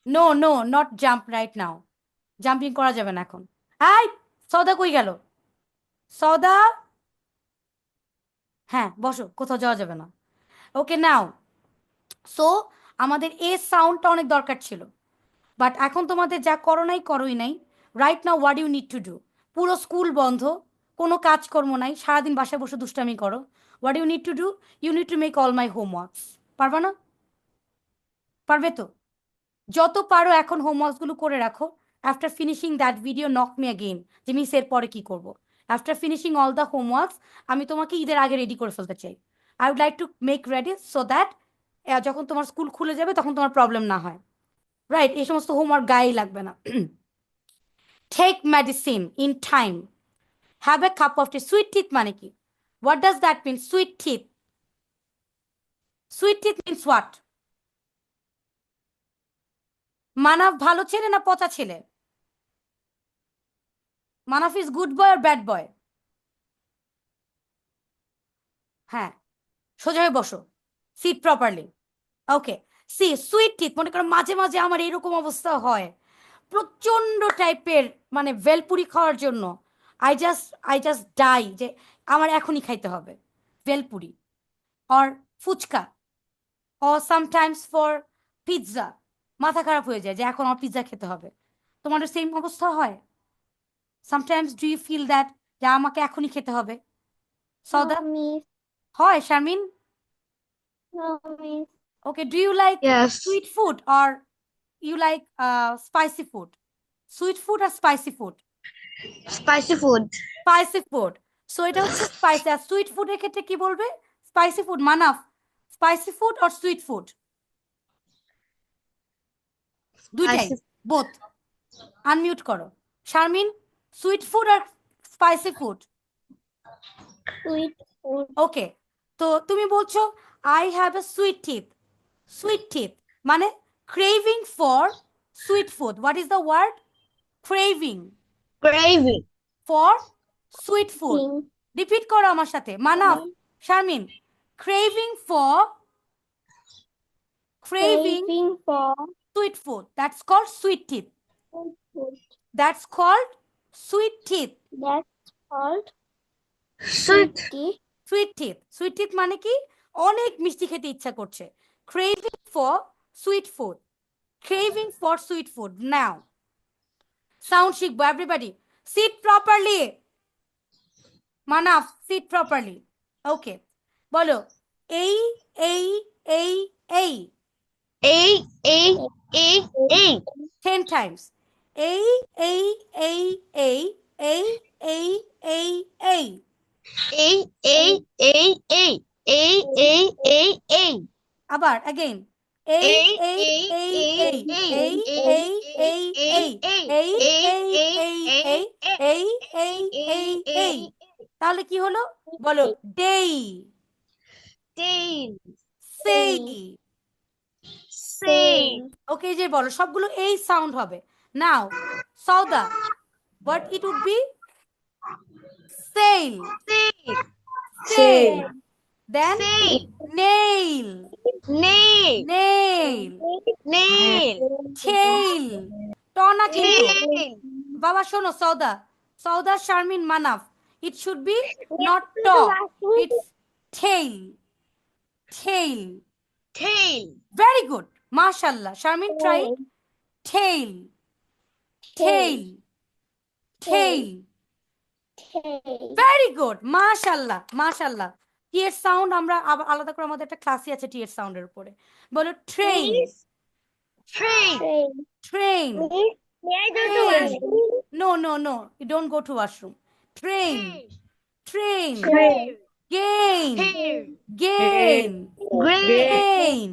S1: no no, not jump right now, jumping করা যাবে না এখন। হাই সৌদা কই গেল? সৌদা, হ্যাঁ বসো, কোথাও যাওয়া যাবে না। ওকে নাও, সো আমাদের এ সাউন্ডটা অনেক দরকার ছিল, বাট এখন তোমাদের যা করো নাই করোই নাই। Right now what you need to do, পুরো স্কুল বন্ধ, কোনো কাজকর্ম নাই, সারাদিন বাসায় বসে দুষ্টামি করো। What you need to do, you need to make all my homeworks. পারবা না? পারবে তো? যত পারো এখন হোমওয়ার্কসগুলো করে রাখো। After finishing that video knock me again, যে মিস এর পরে কি করবো। After finishing all the homeworks আমি তোমাকে ঈদের আগে রেডি করে ফেলতে চাই। I would like to make ready so that যখন তোমার স্কুল খুলে যাবে তখন তোমার প্রবলেম না হয়, রাইট? এই সমস্ত হোমওয়ার্ক গায়েই লাগবে না। Take medicine in time, have a cup of tea. Sweet teeth মানে কি? What does that mean? Sweet teeth, sweet teeth means what? Manaf ভালো ছেলে না পচা ছেলে? Manaf is good boy or bad boy? হ্যাঁ, সোজা হয়ে বসো, sit properly. Okay, see sweet teeth, মনে করো মাঝে মাঝে আমার এরকম অবস্থা হয়, প্রচন্ড টাইপের মানে ভেলপুরি খাওয়ার জন্য আই জাস্ট ডাই, যে আমার এখনই খাইতে হবে bhelpuri or fuchka, or sometimes for pizza. মাথা খারাপ হয়ে যায় যে এখন আমার পিৎজা খেতে হবে। তোমাদের সেম অবস্থা হয়? Sometimes do you feel that যে আমাকে এখনই খেতে হবে? সৌদা
S5: No, Miss.
S1: হয়? Sharmin?
S5: No, Miss.
S1: Okay, do you like
S6: Yes.
S1: sweet food or you like spicy food? Sweet food or spicy food?
S6: Spicy food.
S1: Spicy food. So এটা হচ্ছে spicy, আর sweet food এর ক্ষেত্রে কি বলবে? Spicy food, Manaf. Spicy food or sweet food? দুইটাই,
S6: Spicy.
S1: both. Unmute করো। Sharmin, sweet food or spicy food?
S5: Sweet food.
S1: Okay, তো তুমি বলছো I have a sweet teeth. Sweet teeth মানে craving for sweet food. What is the word? Craving
S6: Gravy.
S1: for sweet food.
S5: Thing.
S1: Repeat করো আমার সাথে, Manaf, Sharmin. craving for
S5: Craving for
S1: sweet food, that's called sweet teeth.
S5: sweet food.
S1: That's called sweet teeth.
S5: That's called
S6: Sweet.
S5: tea.
S1: Sweet teeth. Sweet teeth মানে কি? অনেক মিষ্টি খেতে ইচ্ছা করছে। craving for sweet food. Craving for sweet food. Now sound শিখবো everybody. Sit properly. Manaf, sit properly. Okay, বলো এই এই এই এই
S6: A.
S1: 10 times. এই এই এই এই এই এই এই এই।
S6: A.
S1: আবার again. এই এই এই এই এই এই এই এই এই এই এই এই এই এই এই এই। তাহলে কি হলো বলো? ডেই।
S6: Tail.
S1: say
S6: Say.
S1: ওকে যে বলো সবগুলো এই সাউন্ড হবে নাও সৌদা what it would be sail
S6: Say.
S1: sail then
S6: Say.
S1: nail
S6: Nail.
S1: nail
S6: Nail.
S1: tail টনা কিন্তু
S6: Tail.
S1: বাবা শোনো সৌদা সৌদা Sharmin Manaf it should be not to it's tail tail
S6: Tail.
S1: very good mashallah Sharmin try it. tail tail tail very good mashallah mashallah টি এর sound আমরা আলাদা করে আমাদের একটা ক্লাসই আছে টি এর সাউন্ডের উপরে বলো train
S6: Train.
S1: train
S2: May I go to
S1: Train.
S2: washroom?
S1: no you don't go to washroom train train
S6: Train.
S1: gain
S6: Tail.
S1: gain
S6: Grain.
S1: gain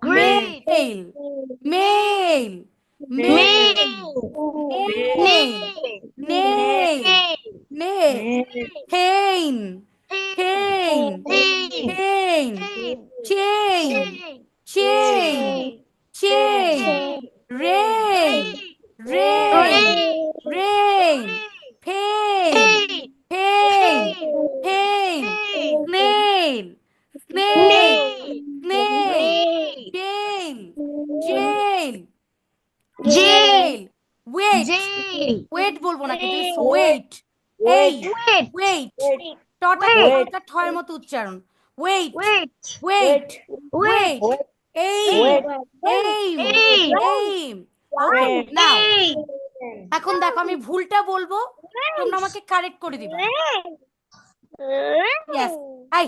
S6: Grain.
S1: mail mail mail nail nail nail pain pain pain chain chain chain rain rain rain pain pain pain nail nail nail jail jail jail wait
S6: Jail.
S1: wait বলবো না কিন্তু it's wait এই wait টটা হালকা ঠয়ের মতো উচ্চারণ wait
S6: Wait.
S1: wait
S6: Wait.
S1: wait aim aim aim okay now এখন দেখো আমি ভুলটা বলবো তোমরা আমাকে কারেক্ট করে দিবে yes I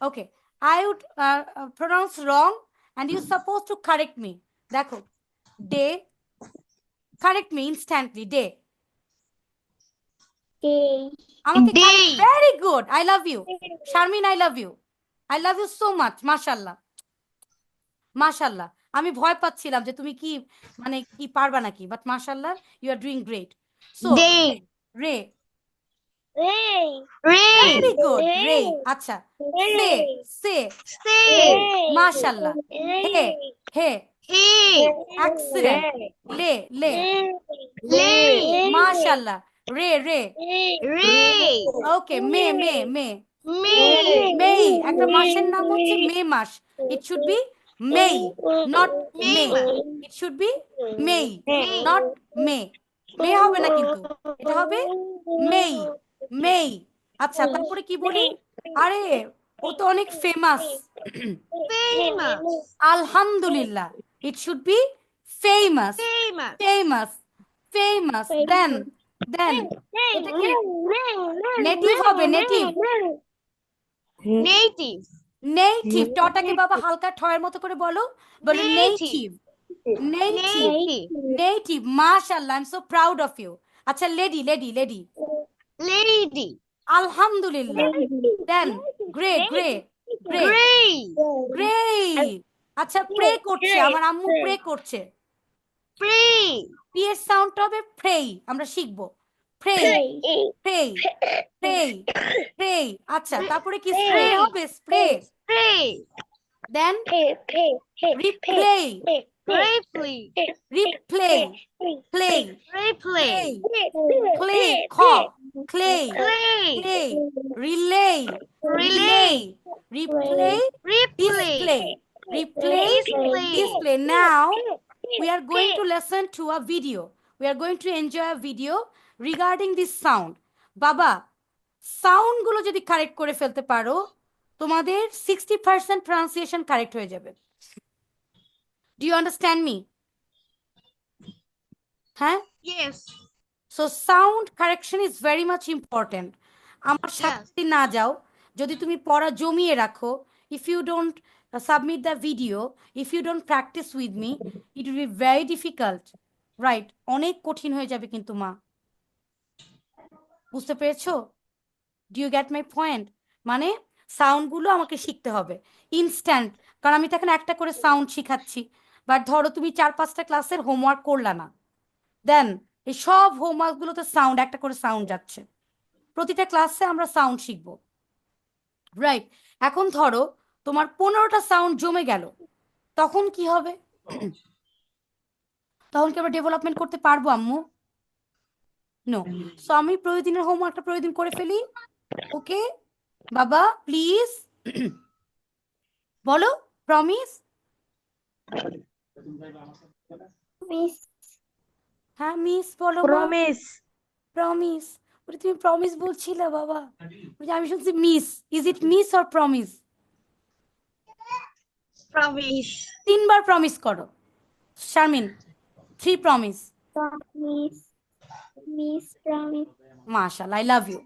S1: okay I would pronounce wrong and you supposed to correct me দেখো day correct me instantly day আমাকে
S6: Day.
S1: very good I love you Sharmin I love you so much mashallah mashallah আমি ভয় পাচ্ছিলাম যে তুমি কি মানে কি পারবা নাকি বাট মাশাআল্লাহ you are doing great so
S6: Day.
S1: ray
S6: Rain.
S1: very good ray আচ্ছা say
S6: Say.
S1: mashallah hey hey
S6: Hey.
S1: accident lay
S6: Lay.
S1: mashallah ray
S6: Ray.
S1: okay may
S6: May.
S1: May একটা মাসের নাম হচ্ছে মে মাস it should be May not May it should be May not May May হবে না কিন্তু এটা হবে May আচ্ছা তারপরে কি বলি আরে ও তো অনেক ফেমাস
S6: Famous.
S1: আলহামদুলিল্লাহ it should be famous
S6: Famous.
S1: then এটা কি নেটিভ হবে
S6: Native.
S1: নেটিভ টটাকে বাবা হালকা ঠয়ের মতো করে বলো নেটিভ নেটিভ মাশাআল্লাহ I am so proud of you আচ্ছা লেডি
S6: Lady.
S1: আলহামদুলিল্লাহ দেন গ্রেট
S6: Gray.
S1: আচ্ছা প্রে করছে আমার আম্মু প্রে করছে
S6: Pray.
S1: পি এর সাউন্ডটা হবে প্রে আমরা শিখবো প্রে আচ্ছা তারপরে কি স্প্রে হবে স্প্রে
S6: Pray.
S1: দেন রিপ্লে
S6: Replay.
S1: Play
S6: Replay.
S1: খ clay
S6: Play.
S1: Relay
S6: Relay.
S1: replay
S6: Replay.
S1: display now we are going to listen to a video we are going to enjoy a video regarding this sound বাবা sound গুলো যদি correct করে ফেলতে পারো তোমাদের 60% pronunciation correct হয়ে যাবে do you understand me হ্যাঁ
S6: Yes.
S1: so sound correction is very much important আমার সাথে না যাও যদি তুমি পড়া জমিয়ে রাখো if you don't submit the video if you don't practice with me it will be very difficult right অনেক কঠিন হয়ে যাবে কিন্তু মা বুঝতে পেরেছো do you get my point মানে সাউন্ড গুলো আমাকে শিখতে হবে ইনস্ট্যান্ট কারণ আমি তো এখন একটা করে সাউন্ড শিখাচ্ছি বাট ধরো তুমি 4-5টা ক্লাসের হোমওয়ার্ক করলা না দেন এই সব হোমওয়ার্ক গুলোতে সাউন্ড একটা করে সাউন্ড যাচ্ছে প্রতিটা ক্লাসে আমরা সাউন্ড শিখবো রাইট এখন ধরো তোমার 15টা সাউন্ড জমে গেল, তখন কি হবে? তখন কি আমরা ডেভেলপমেন্ট করতে পারবো আম্মু? নো। সো আমি প্রতিদিনের হোমওয়ার্কটা প্রতিদিন করে ফেলি। ওকে বাবা প্লিজ বলো, প্রমিস।
S5: Miss.
S1: হ্যাঁ মিস বলো মা।
S4: Promise
S1: promise. ওটা তুমি প্রমিস বলছিলে বাবা, ওই যে আমি শুনছি miss. Is it miss or promise?
S6: Promise.
S1: 3বার প্রমিস করো Sharmin. 3 promise.
S5: Promise. Miss. Promise.
S1: মাশাআল্লাহ, I love you.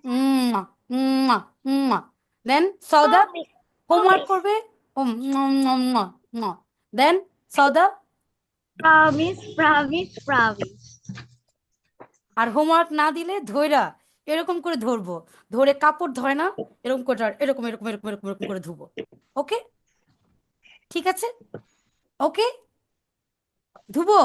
S1: Then Souda
S2: Promise.
S1: Homework
S2: Promise.
S1: করবে। Then Souda
S6: Promise, promise, promise.
S1: আর হোমওয়ার্ক না দিলে ধইরা এরকম করে ধরবো, ধরে কাপড় ধরে না এরকম করে এরকম এরকম এরকম এরকম এরকম করে ধুবো। ওকে ঠিক আছে? ওকে ধুবো।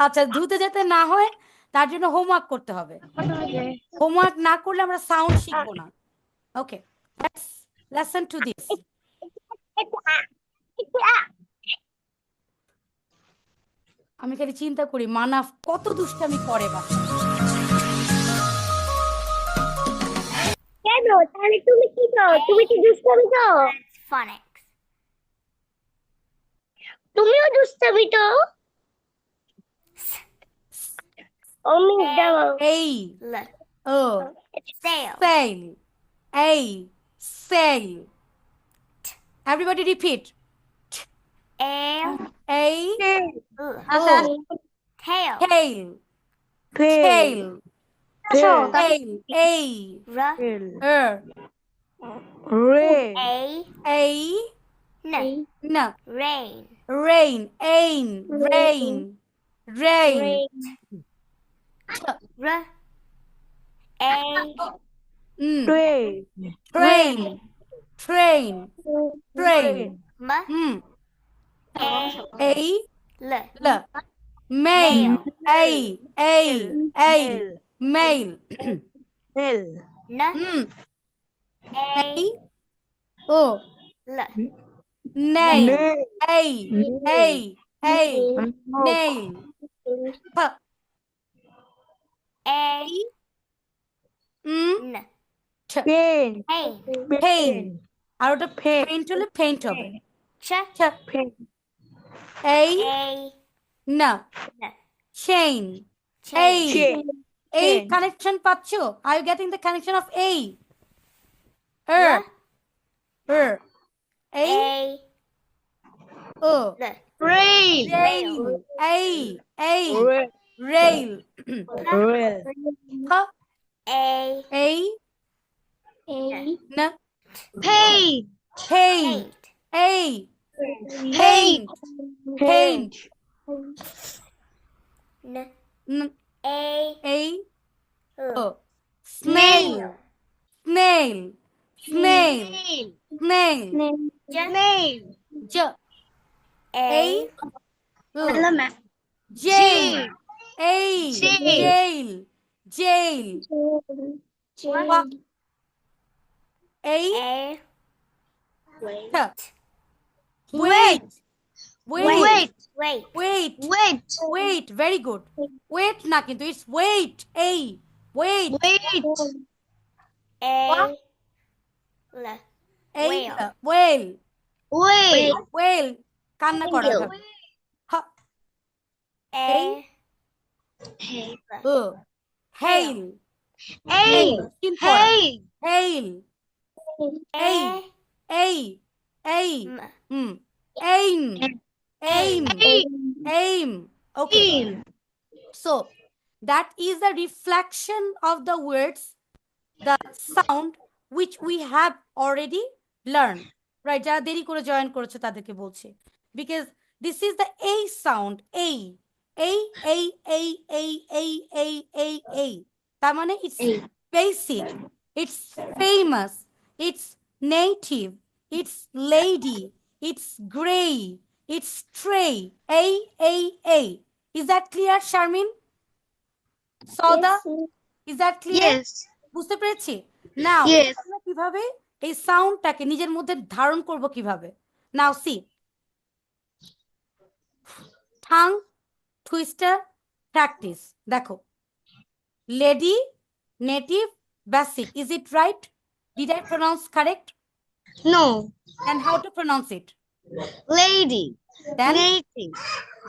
S1: আচ্ছা ধুতে যেতে না হয় তার জন্য হোমওয়ার্ক করতে হবে। হোমওয়ার্ক না করলে আমরা সাউন্ড শিখবো না। Okay let's listen to this. আমি খালি চিন্তা করি মানাফ কত দুষ্টামি করে বাসায়।
S2: কেন তাহলে তুমি কি করো? তুমি কি দুষ্টামি করো?
S7: Phonics.
S2: তুমিও দুষ্টামি করো? অমিত দাও।
S1: এই
S7: L.
S1: ও
S7: Sail.
S1: sail, a sail. Everybody repeat.
S7: A.
S1: A
S7: Ugh.
S1: oh,
S7: Tail.
S1: tail,
S4: fail
S1: tail,
S4: fail
S1: tail,
S7: R.
S4: Fail
S1: a
S4: রে
S7: A.
S1: a
S7: N.
S1: n
S7: Rain.
S1: rain, ain, rain, rain.
S7: R. A.
S4: Train
S1: Train, train, train.
S7: M. A.
S1: A
S7: L.
S1: l mail, a mail.
S4: Hail
S7: N.
S1: A
S7: A.
S1: o
S7: L.
S1: nail, a
S4: No.
S1: nail. P
S7: A. N.
S4: Pen
S7: Pain.
S1: pain. আর ওটা paint হলে paint হবে।
S7: Ch.
S4: Pen
S1: A
S7: A.
S1: n
S7: N.
S1: chain, a
S7: Chain.
S1: a
S4: Chain.
S1: connection পাচ্ছো? Are you getting the connection of a?
S7: R.
S1: A
S7: A.
S1: o
S7: L.
S6: Rain.
S1: rail, a
S4: রে
S1: rail.
S4: Rail
S1: P
S7: A.
S1: a
S5: A.
S1: n
S6: Paint.
S1: paint,
S7: Paint.
S1: a paint, paint.
S7: N.
S1: N
S7: A.
S1: a
S7: Ugh.
S1: o snail, snail, snail, snail.
S7: J.
S6: Nail.
S1: J
S7: A.
S1: o
S6: Element.
S1: jail, a
S6: Jail.
S1: jail, jail.
S5: Jail.
S1: A
S7: A.
S1: t wait, wait,
S6: Wait.
S7: Wait.
S1: wait,
S6: Wait.
S1: wait. Very good. Wait না কিন্তু it's wait, a wait,
S6: Wait.
S7: A. L.
S1: a
S7: Whale.
S1: whale,
S6: Wait.
S1: whale. কান্না করা
S6: you.
S1: যাবে। Ha
S7: A.
S1: o hail,
S6: Hail.
S1: skin পড়া।
S6: Hail.
S1: hail,
S7: A.
S1: a
S7: M.
S1: aim, aim, aim. Okay.
S6: Hail.
S1: So that is the reflection of the words, the sound which we have already learned. Right? যারা দেরি করে join করেছে তাদেরকে বলছি। Because this is the A sound. A. A. তার মানে it's basic, it's famous, it's native, it's lady, it's gray, it's tray. A. Is that clear, Sharmin? Sauda?
S5: Yes,
S1: Is that clear?
S6: Yes.
S1: বুঝতে পেরেছি? নাও
S6: Yes.
S1: আমরা কিভাবে এই সাউন্ডটাকে নিজের মধ্যে ধারণ করব কিভাবে? নাও সি, ঠাং টুইস্টার প্র্যাকটিস। দেখো, lady native basic, is it right? Did I pronounce correct?
S6: No.
S1: And how to pronounce it?
S6: Lady.
S1: Then,
S6: Native.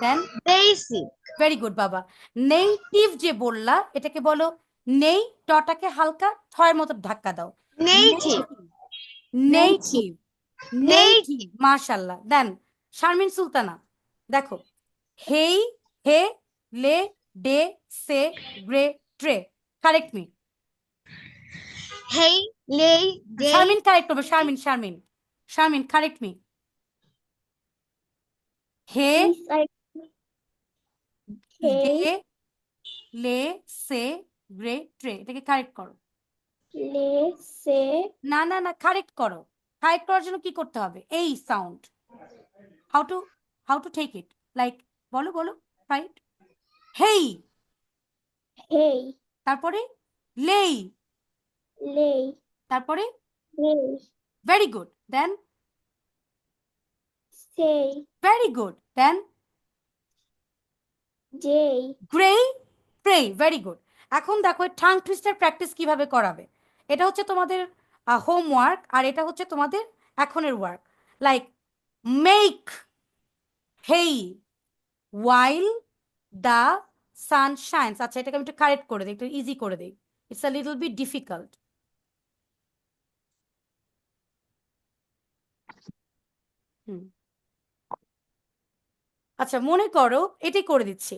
S1: then,
S6: Basic.
S1: Very good বাবা। নেটিভ যে বললা, এটাকে বলো নেই, টটাকে হালকা ঠয়ের মতো ধাক্কা দাও।
S6: Native.
S1: নেটিভ, নেটিভ, মাশাল্লাহ। দেন শারমিন সুলতানা, দেখো, hey, hey, lay, day, say, grey, tray. Correct me.
S6: Hey, lay, day.
S1: Sharmin correct করবে, Sharmin, Sharmin, Sharmin correct me. Hey,
S5: Miss, I
S1: day,
S5: hey,
S1: lay, say, grey, tray. এটাকে কারেক্ট করো।
S5: le, se,
S1: না না না, কারেক্ট করো। Correct করার জন্য কি করতে হবে? এই sound, how to take it, like, বলো বলো, রাইট? হেই,
S5: hey,
S1: তারপরে লেই,
S5: lay,
S1: তারপরে
S5: lay,
S1: very good, then
S5: say,
S1: very good, then
S5: day,
S1: gray, pray, very good. এখন দেখো ঠাং টুইস্টার প্র্যাকটিস কিভাবে করাবে। এটা হচ্ছে তোমাদের হোমওয়ার্ক, আর এটা হচ্ছে তোমাদের এখনের work. Like make hey while the sun shines। আচ্ছা, এটাকে আমি একটু কারেক্ট করে দিই, একটু ইজি করে দিই। It's a little bit difficult. আচ্ছা, মনে করো এটাই করে দিচ্ছি,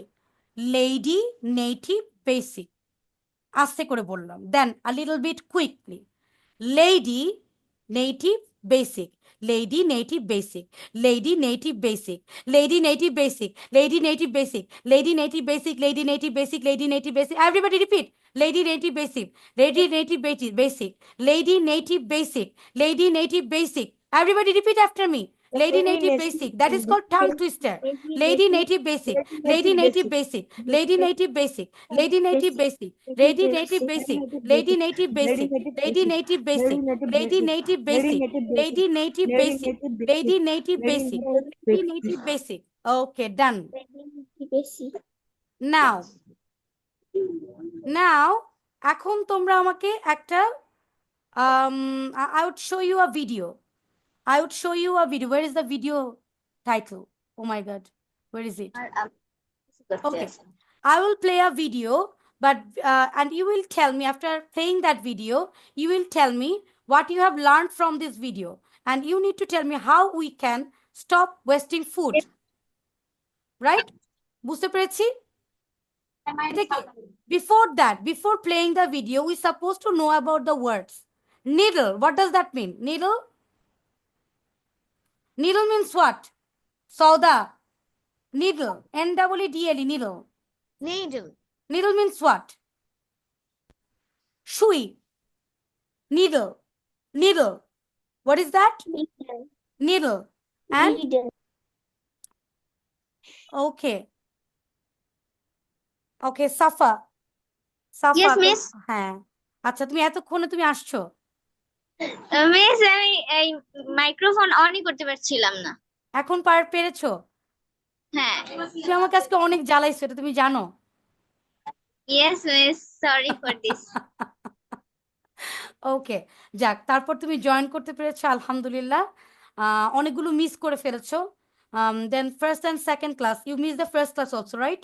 S1: লেডি নেটিভ বেসিক। আস্তে করে বললাম, then a little bit quickly, lady native basic, lady native basic, lady native basic, lady native basic, lady native basic, lady native basic, lady native basic, lady native basic. Everybody repeat, lady native basic, lady native basic, lady native basic, lady native basic. Everybody repeat after me. Lady native basic. That is called tongue twister. Lady native basic. Lady native basic. Lady native basic. Lady native basic. Lady native basic. Lady native basic. Lady native basic. Lady native basic. Lady native basic. Lady native basic. Lady native basic. Okay, done.
S5: basic,
S1: Now, এখন তোমরা আমাকে একটা I would show you a video. I would show you a video. Where is the video title? Oh my God. Where is it? Okay. I will play a video, but and you will tell me, after playing that video, you will tell me what you have learned from this video. And you need to tell me how we can stop wasting food. Right? বুঝতে পেরেছি? Before that, before playing the video, we're supposed to know about the words. Needle. What does that mean? Needle? Needle means what? Sauda. Needle. N-E-E-D-L-E. Needle.
S6: Needle.
S1: Needle means what? Shui. Needle. Needle. What is that?
S5: needle,
S1: Needle. And
S5: needle,
S1: okay. Okay, Safa. Safa.
S6: Yes, miss.
S1: হ্যাঁ। আচ্ছা, তুমি এতক্ষণে তুমি আসছো?
S6: Miss আমি এই microphone অনই করতে পারছিলাম না।
S1: এখন পেরেছো?
S6: হ্যাঁ।
S1: তুমি আমাকে আজকে অনেক জ্বালাইছো, এটা তুমি জানো?
S6: Yes miss, sorry for this.
S1: Okay, যাক, তারপর তুমি জয়েন করতে পেরেছো, আলহামদুলিল্লাহ। অনেকগুলো মিস করে ফেলেছো। Then first and second class, you miss the first class also, right?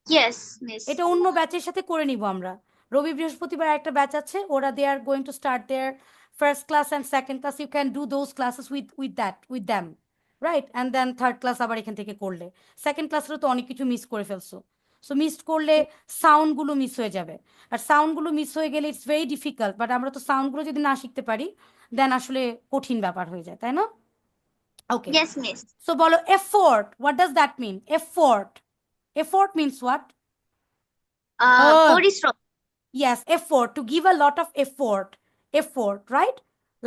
S6: Yes miss.
S1: এটা অন্য ব্যাচের সাথে করে নিব আমরা। রবি বৃহস্পতিবার একটা ব্যাচ আছে, ওরা they are going to start their first class and second class. You can do those classes with them, right? And then third class আবার এখান থেকে করলে, সেকেন্ড ক্লাসেরও তো অনেক কিছু মিস করে ফেলছো। সো মিস করলে সাউন্ডগুলো মিস হয়ে যাবে, আর সাউন্ডগুলো মিস হয়ে গেলে ইটস ভেরি ডিফিকাল্ট। বাট আমরা তো সাউন্ডগুলো যদি না শিখতে পারি, দেন আসলে কঠিন ব্যাপার হয়ে যায়, তাই না? Okay,
S6: yes miss.
S1: সো বলো effort. What does that mean? Effort. Effort means what?
S6: পরিশ্রম।
S1: Yes, effort, to give a lot of effort, right?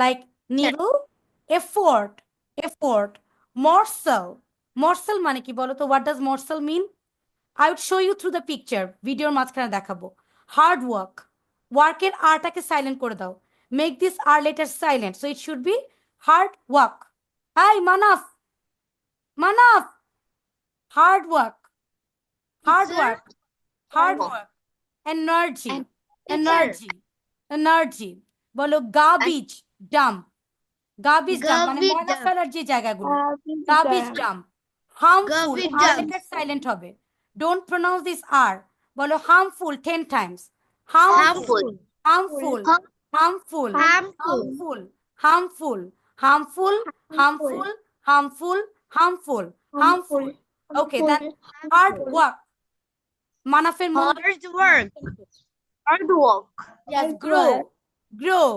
S1: Like needle, effort, morsel মানে কি বলো তো? What does morsel mean? I would show you through the picture, ভিডিওর মাঝখানে দেখাবো। Hard work, ওয়ার্কের আরটাকে silent করে দাও। Make this R letter silent, so it should be hard work. Hi Manaf, Manaf, hard work, hard work, hard work, energy, energy, energy. বলো garbage dump, garbage dump মানে
S6: Garbage
S1: ময়লা
S6: dump.
S1: ফেলার যে জায়গাগুলো,
S5: Garbage
S1: garbage
S5: dump.
S1: Dump. Harmful,
S6: Garbage
S1: আর
S6: dump.
S1: Letter silent হবে, don't pronounce this R. বলো harmful 10 times, harmful,
S6: Harmful.
S1: harmful, harmful,
S6: Harmful.
S1: harmful, harmful, harmful, harmful, harmful, harmful. Okay, then hard work. Manafir
S6: Hard work. Hard work.
S1: yes, grow, grow.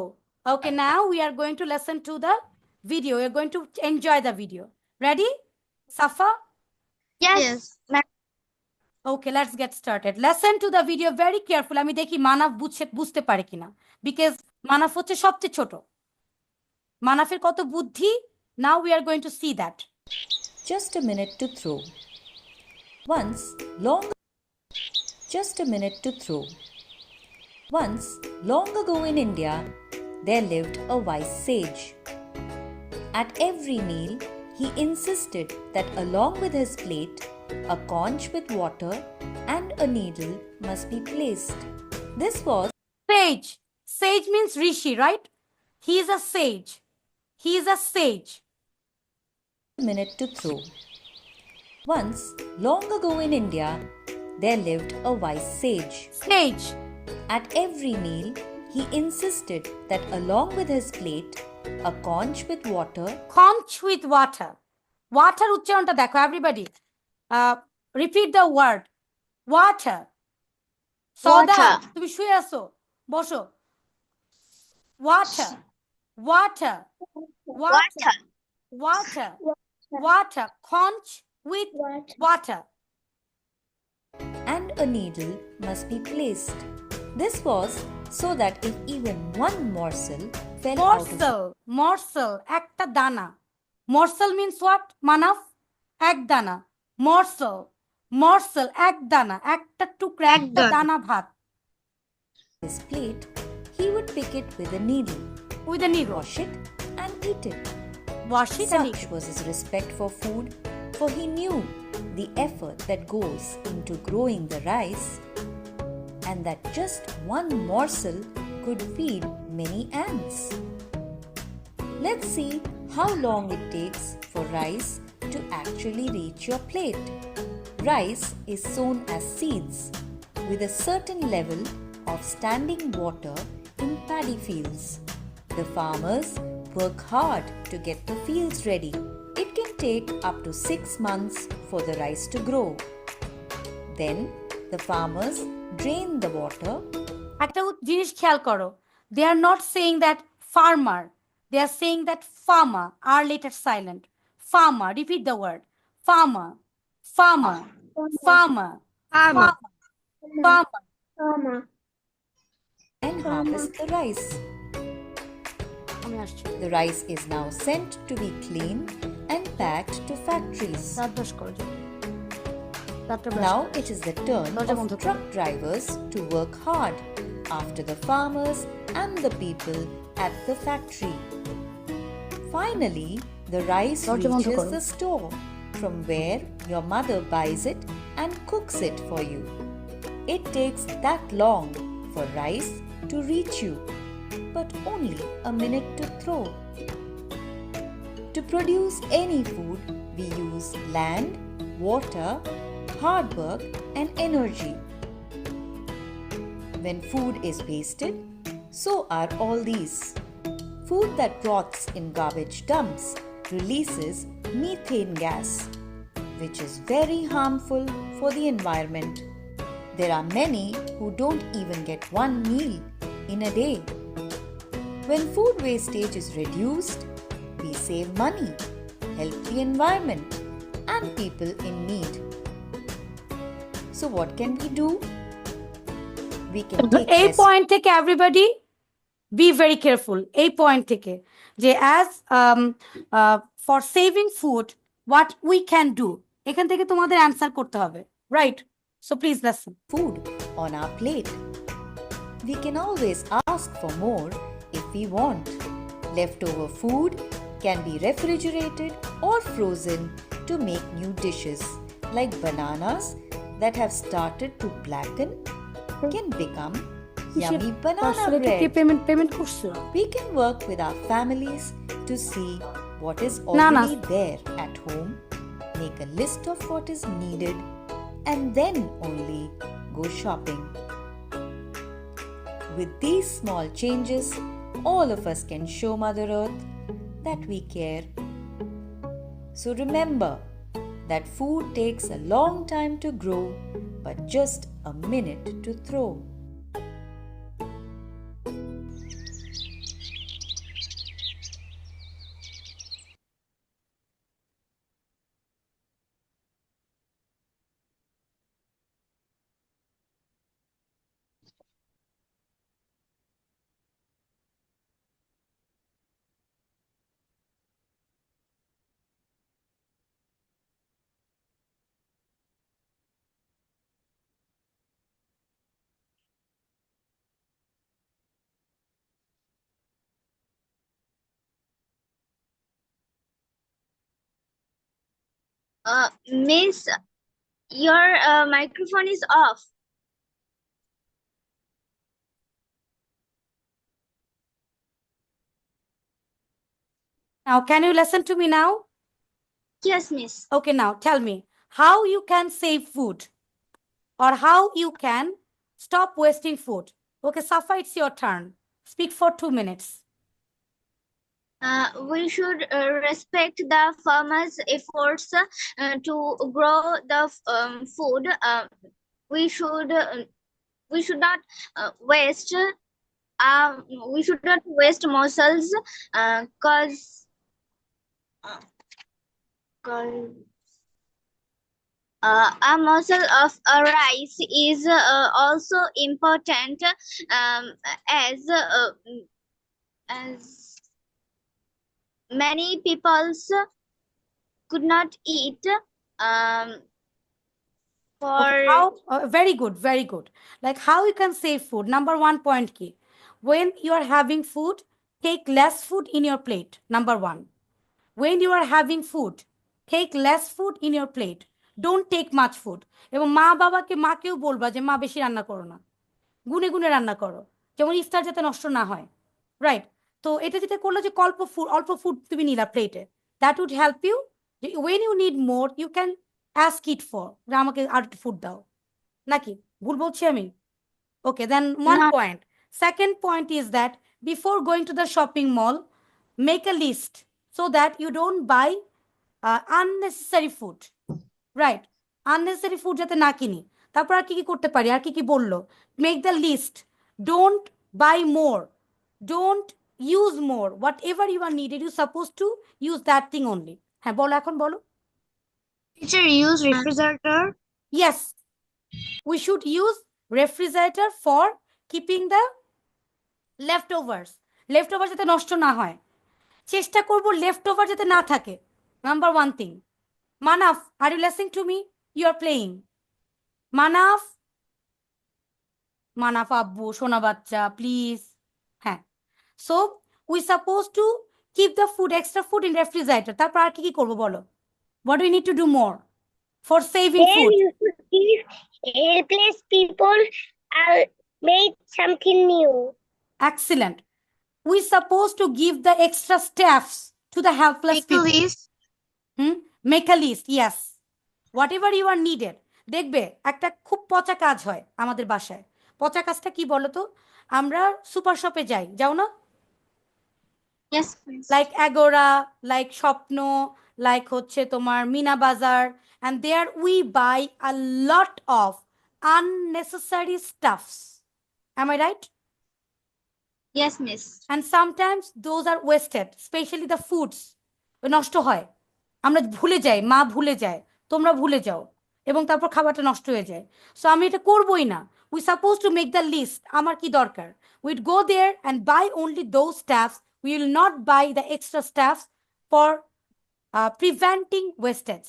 S1: Okay, now we are going to listen to the video. We are going to enjoy the video. Ready? Safa?
S6: Yes.
S1: Okay, let's get started. Listen to the video very carefully. আমি দেখি মানাফ বুঝতে পারে কিনা, because Manaf হচ্ছে সবচেয়ে ছোট। মানাফের কত বুদ্ধি, now we are going to see that.
S8: Just a minute to throw. Once, just a minute to throw. Once, long ago in India, there lived a wise sage. At every meal, he insisted that along with his plate, a conch with water and a needle must be placed. This was
S1: Sage. Sage means rishi, right? He is a sage. He is a sage.
S8: a minute to throw. Once, long ago in India, there lived a wise sage.
S1: Sage.
S8: At every meal, he insisted that along with his plate, a conch with water
S1: Conch with water. Water উচ্চারণটা দেখো everybody. Repeat the word. Water. সদা,
S6: Water.
S1: তুমি শুয়ে আছো, বসো। Water. Water. Water. Water. Water. Conch with
S5: Water.
S1: water.
S8: and a needle must be placed. This was so that if even one morsel fell out of
S1: Morsel. Morsel. একটা দানা। Morsel means what? Manaf? এক দানা। Morsel. Morsel. এক দানা। একটা টুকরা, একটা
S6: দানা।
S1: দানা ভাত।
S8: his plate, he would pick it with a needle,
S1: With a needle.
S8: wash it, and eat it.
S1: Wash it and eat
S8: Such
S1: it.
S8: was his respect for food, for he knew the effort that goes into growing the rice, and that just one morsel could feed many ants. Let's see how long it takes for rice to actually reach your plate. Rice is sown as seeds with a certain level of standing water in paddy fields. The farmers work hard to get the fields ready. It can take up to 6 months for the rice to grow. Then the farmers drain the water
S1: একটা জিনিস খেয়াল করো, they are not saying that farmer, they are saying that farmer, R letter silent. Farmer, repeat the word. Farmer, farmer, farmer,
S6: Farmer.
S1: farmer.
S5: Farmer.
S8: and harvest the rice.
S1: আমি আসছি।
S8: The rice is now sent to be cleaned and packed to factories.
S1: দাঁত brush করো যাও। দাঁতটা brush
S8: Now
S1: করো।
S8: it is the turn
S1: দরজা
S8: of
S1: বন্ধ করো।
S8: truck drivers to work hard after the farmers and the people at the factory. Finally, the rice
S1: দরজা বন্ধ
S8: reaches
S1: করো।
S8: the store from where your mother buys it and cooks it for you. It takes that long for rice to reach you, but only a minute to throw. To produce any food, we use land, water, hard work, and energy. When food is wasted, so are all these. Food that rots in garbage dumps releases methane gas, which is very harmful for the environment. There are many who don't even get one meal in a day. When food wastage is reduced, we save money, help the environment, and people in need. So, what can we do? We can take
S1: এই
S8: less
S1: point থেকে everybody be very careful. এই point থেকে যে as for saving food what we can do, এখান থেকে তোমাদের answer করতে হবে, right? So please listen.
S8: food on our plate. we can always ask for more if we want. Leftover food can be refrigerated or frozen to make new dishes, like bananas that have started to blacken can become yummy banana bread.
S1: Payment করছো?
S8: We can work with our families to see what is
S1: না।
S8: already there at home, make a list of what is needed, and then only go shopping. With these small changes, all of us can show Mother Earth that we care. So remember that food takes a long time to grow, but just a minute to throw.
S6: Miss, your microphone is off.
S1: Now, can you listen to me now?
S6: Yes, Miss.
S1: Okay, now tell me how you can save food or how you can stop wasting food. Okay, Safa, it's your turn. Speak for 2 minutes.
S6: We should respect the farmers' efforts to grow the food. We should not waste. We should not waste morsels, cause a morsel of rice is also important, as many peoples could not eat
S1: Okay, very good, very good. Like how you can save food. Number 1 point key. When you are having food, take less food in your plate. Number 1. When you are having food, take less food in your plate. Don't take much food. এবং মাকেও বলবা যে মা বেশি রান্না করো না, গুনে গুনে রান্না করো, যেমন ইফতার যাতে নষ্ট না হয়, রাইট? তো এটা যেটা করলো যে অল্প ফুড তুমি নিলা প্লেটে, that would help you. When you need more you can ask it for, যে আমাকে আর ফুড দাও, নাকি ভুল বলছি আমি? Okay, then 1 point. Second point is that before going to the shopping mall, make a list so that you don't buy unnecessary food, right? Unnecessary food যাতে না কিনি। তারপর আর কি করতে পারি, আর কি বললো? Make the list. Don't buy more. Don't use more. Whatever you are needed, you're supposed to use that thing only. হ্যাঁ বলো, এখন বলো।
S6: Teacher, use refrigerator.
S1: Yes, we should use refrigerator for keeping the leftovers. Leftovers যাতে নষ্ট না হয়, চেষ্টা করব leftover যাতে না থাকে। Number 1 thing. Manaf, are you listening to me? You are playing. Manaf আব্বু সোনা বাচ্চা, please. হ্যাঁ, so we supposed to keep the food, extra food in refrigerator. তারপর আর কি করব বলো? What do we need to do more for saving
S2: Then
S1: food?
S2: you should replace people, make something new.
S1: Excellent. We supposed to give the extra staffs to the helpless
S6: Make a
S1: people.
S6: list.
S1: Make a list, yes. Whatever you are needed. দেখবে একটা খুব পচা কাজ হয় আমাদের বাসায়। পচা কাজটা কি বলো তো? আমরা সুপার শপে যাও না?
S6: Yes, Miss.
S1: Like agora, like স্বপ্ন, লাইক হচ্ছে তোমার মিনা বাজার, and there we buy a lot of unnecessary stuffs. Am I right?
S6: Yes, Miss.
S1: And sometimes those are wasted, especially the foods. নষ্ট হয়, আমরা ভুলে যাই, মা ভুলে যায়, তোমরা ভুলে যাও, এবং তারপর খাবারটা নষ্ট হয়ে যায়। সো আমি এটা করবই না। We supposed to make the list. আমার কি দরকার? We'd go there and buy only those stuffs. We will not buy the extra stuffs for preventing wastage.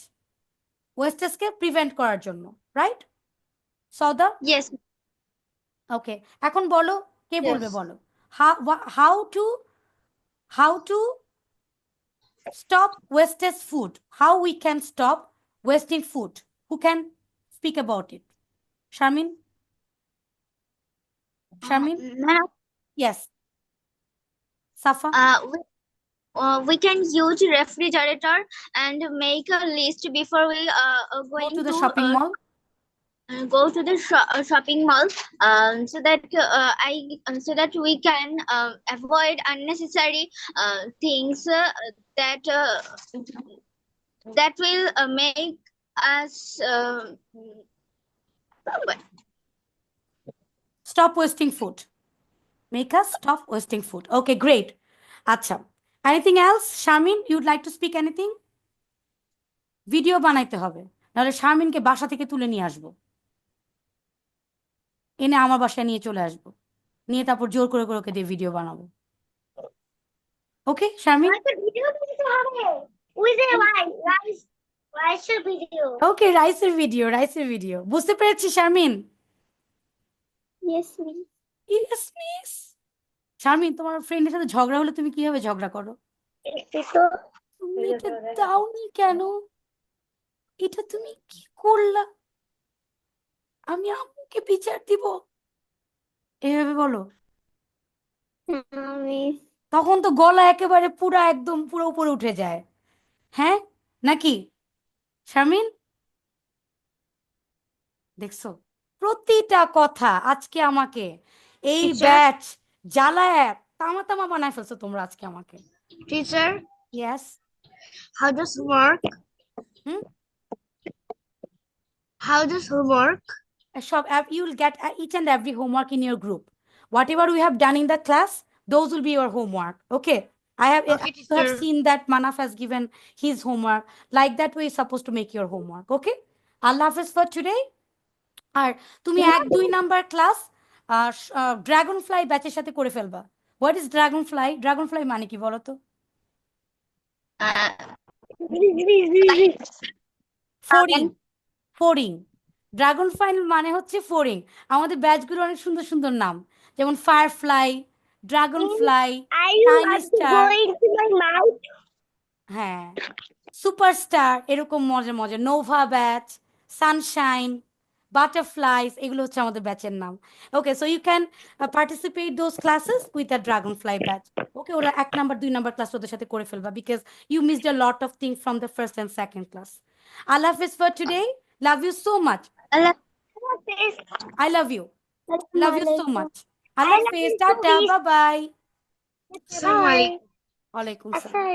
S1: Wastage-কে prevent করার জন্য, right? Sauda?
S6: Yes.
S1: Okay. এখন বলো কে বলবে
S6: Yes.
S1: বলো? How to stop wastage food? How we can stop wasting food? Who can speak about it? Sharmin? Sharmin?
S5: Ma'am,
S1: Yes. Safa?
S5: we can use refrigerator and make a list before we
S1: Go
S5: going
S1: to the shopping mall.
S5: go to the shopping mall, so that we can avoid unnecessary things that will make us
S1: Stop wasting food. Make us stop wasting food. Okay, great. Acha. Anything else? Sharmin, you'd like to speak anything? Video বানাইতে হবে, নাহলে শারমিনকে বাসা থেকে তুলে নিয়ে আসবো, এনে আমার বাসায় নিয়ে চলে আসবো, নিয়ে তারপর জোর করে করে ওকে দিয়ে ভিডিও বানাবো। ওকে শারমিন?
S2: ভিডিও দিতে হবে। ওই যে রাইসের ভিডিও।
S1: ওকে, রাইসের ভিডিও বুঝতে পেরেছি Sharmin?
S5: yes miss.
S1: Yes miss. Sharmin, তোমার ফ্রেন্ডের সাথে ঝগড়া হলে তুমি কিভাবে ঝগড়া করো? তুমি এটা দাওনি কেন? এটা তুমি কি করলা? আমি আম্মুকে বিচার দিব, এভাবে বলো।
S5: Miss.
S1: তখন তো গলা একেবারে একদম পুরো উপরে উঠে যায়, হ্যাঁ নাকি শারমিন? দেখছো, প্রতিটা কথা আজকে আমাকে এই
S6: Teacher?
S1: ব্যাচ জ্বালায় তামা বানায় ফেলছো তোমরা আজকে আমাকে।
S6: Teacher,
S1: yes.
S6: how does homework?
S1: Hmm?
S6: How does homework?
S1: You will get each and every homework in your group. Whatever we have done in the class, those will be your homework. Okay. You have
S6: teacher.
S1: seen that Manaf has given his homework. Like that way, you're supposed to make your homework. Okay. Allah Hafiz for today. আর তুমি 1-2 number class dragon fly ব্যাচের সাথে করে ফেলবা। What is dragon fly? Dragon fly মানে কি বলো তো? ফড়িং। ড্রাগন ফ্লাই মানে হচ্ছে ফড়িং। আমাদের ব্যাচগুলো অনেক সুন্দর সুন্দর নাম, যেমন ফায়ারফ্লাই, ড্রাগন ফ্লাই, হ্যাঁ, সুপারস্টার, এরকম মজার মজার, নোভা ব্যাচ, সানশাইন, বাটারফ্লাইজ, এগুলো হচ্ছে আমাদের ব্যাচের নাম। Okay, so you can participate those classes with the dragon fly batch. Okay, ওরা 1 নাম্বার 2 নাম্বার ক্লাস ওদের সাথে করে ফেলবা, because you missed a lot of things from the first and second class. আল্লাহ হাফিজ for today. Love you so much. I love you. Love you so much. Allah Hafiz. Tata. Bye bye.
S6: Assalamu alaikum.
S1: Walaikum salam.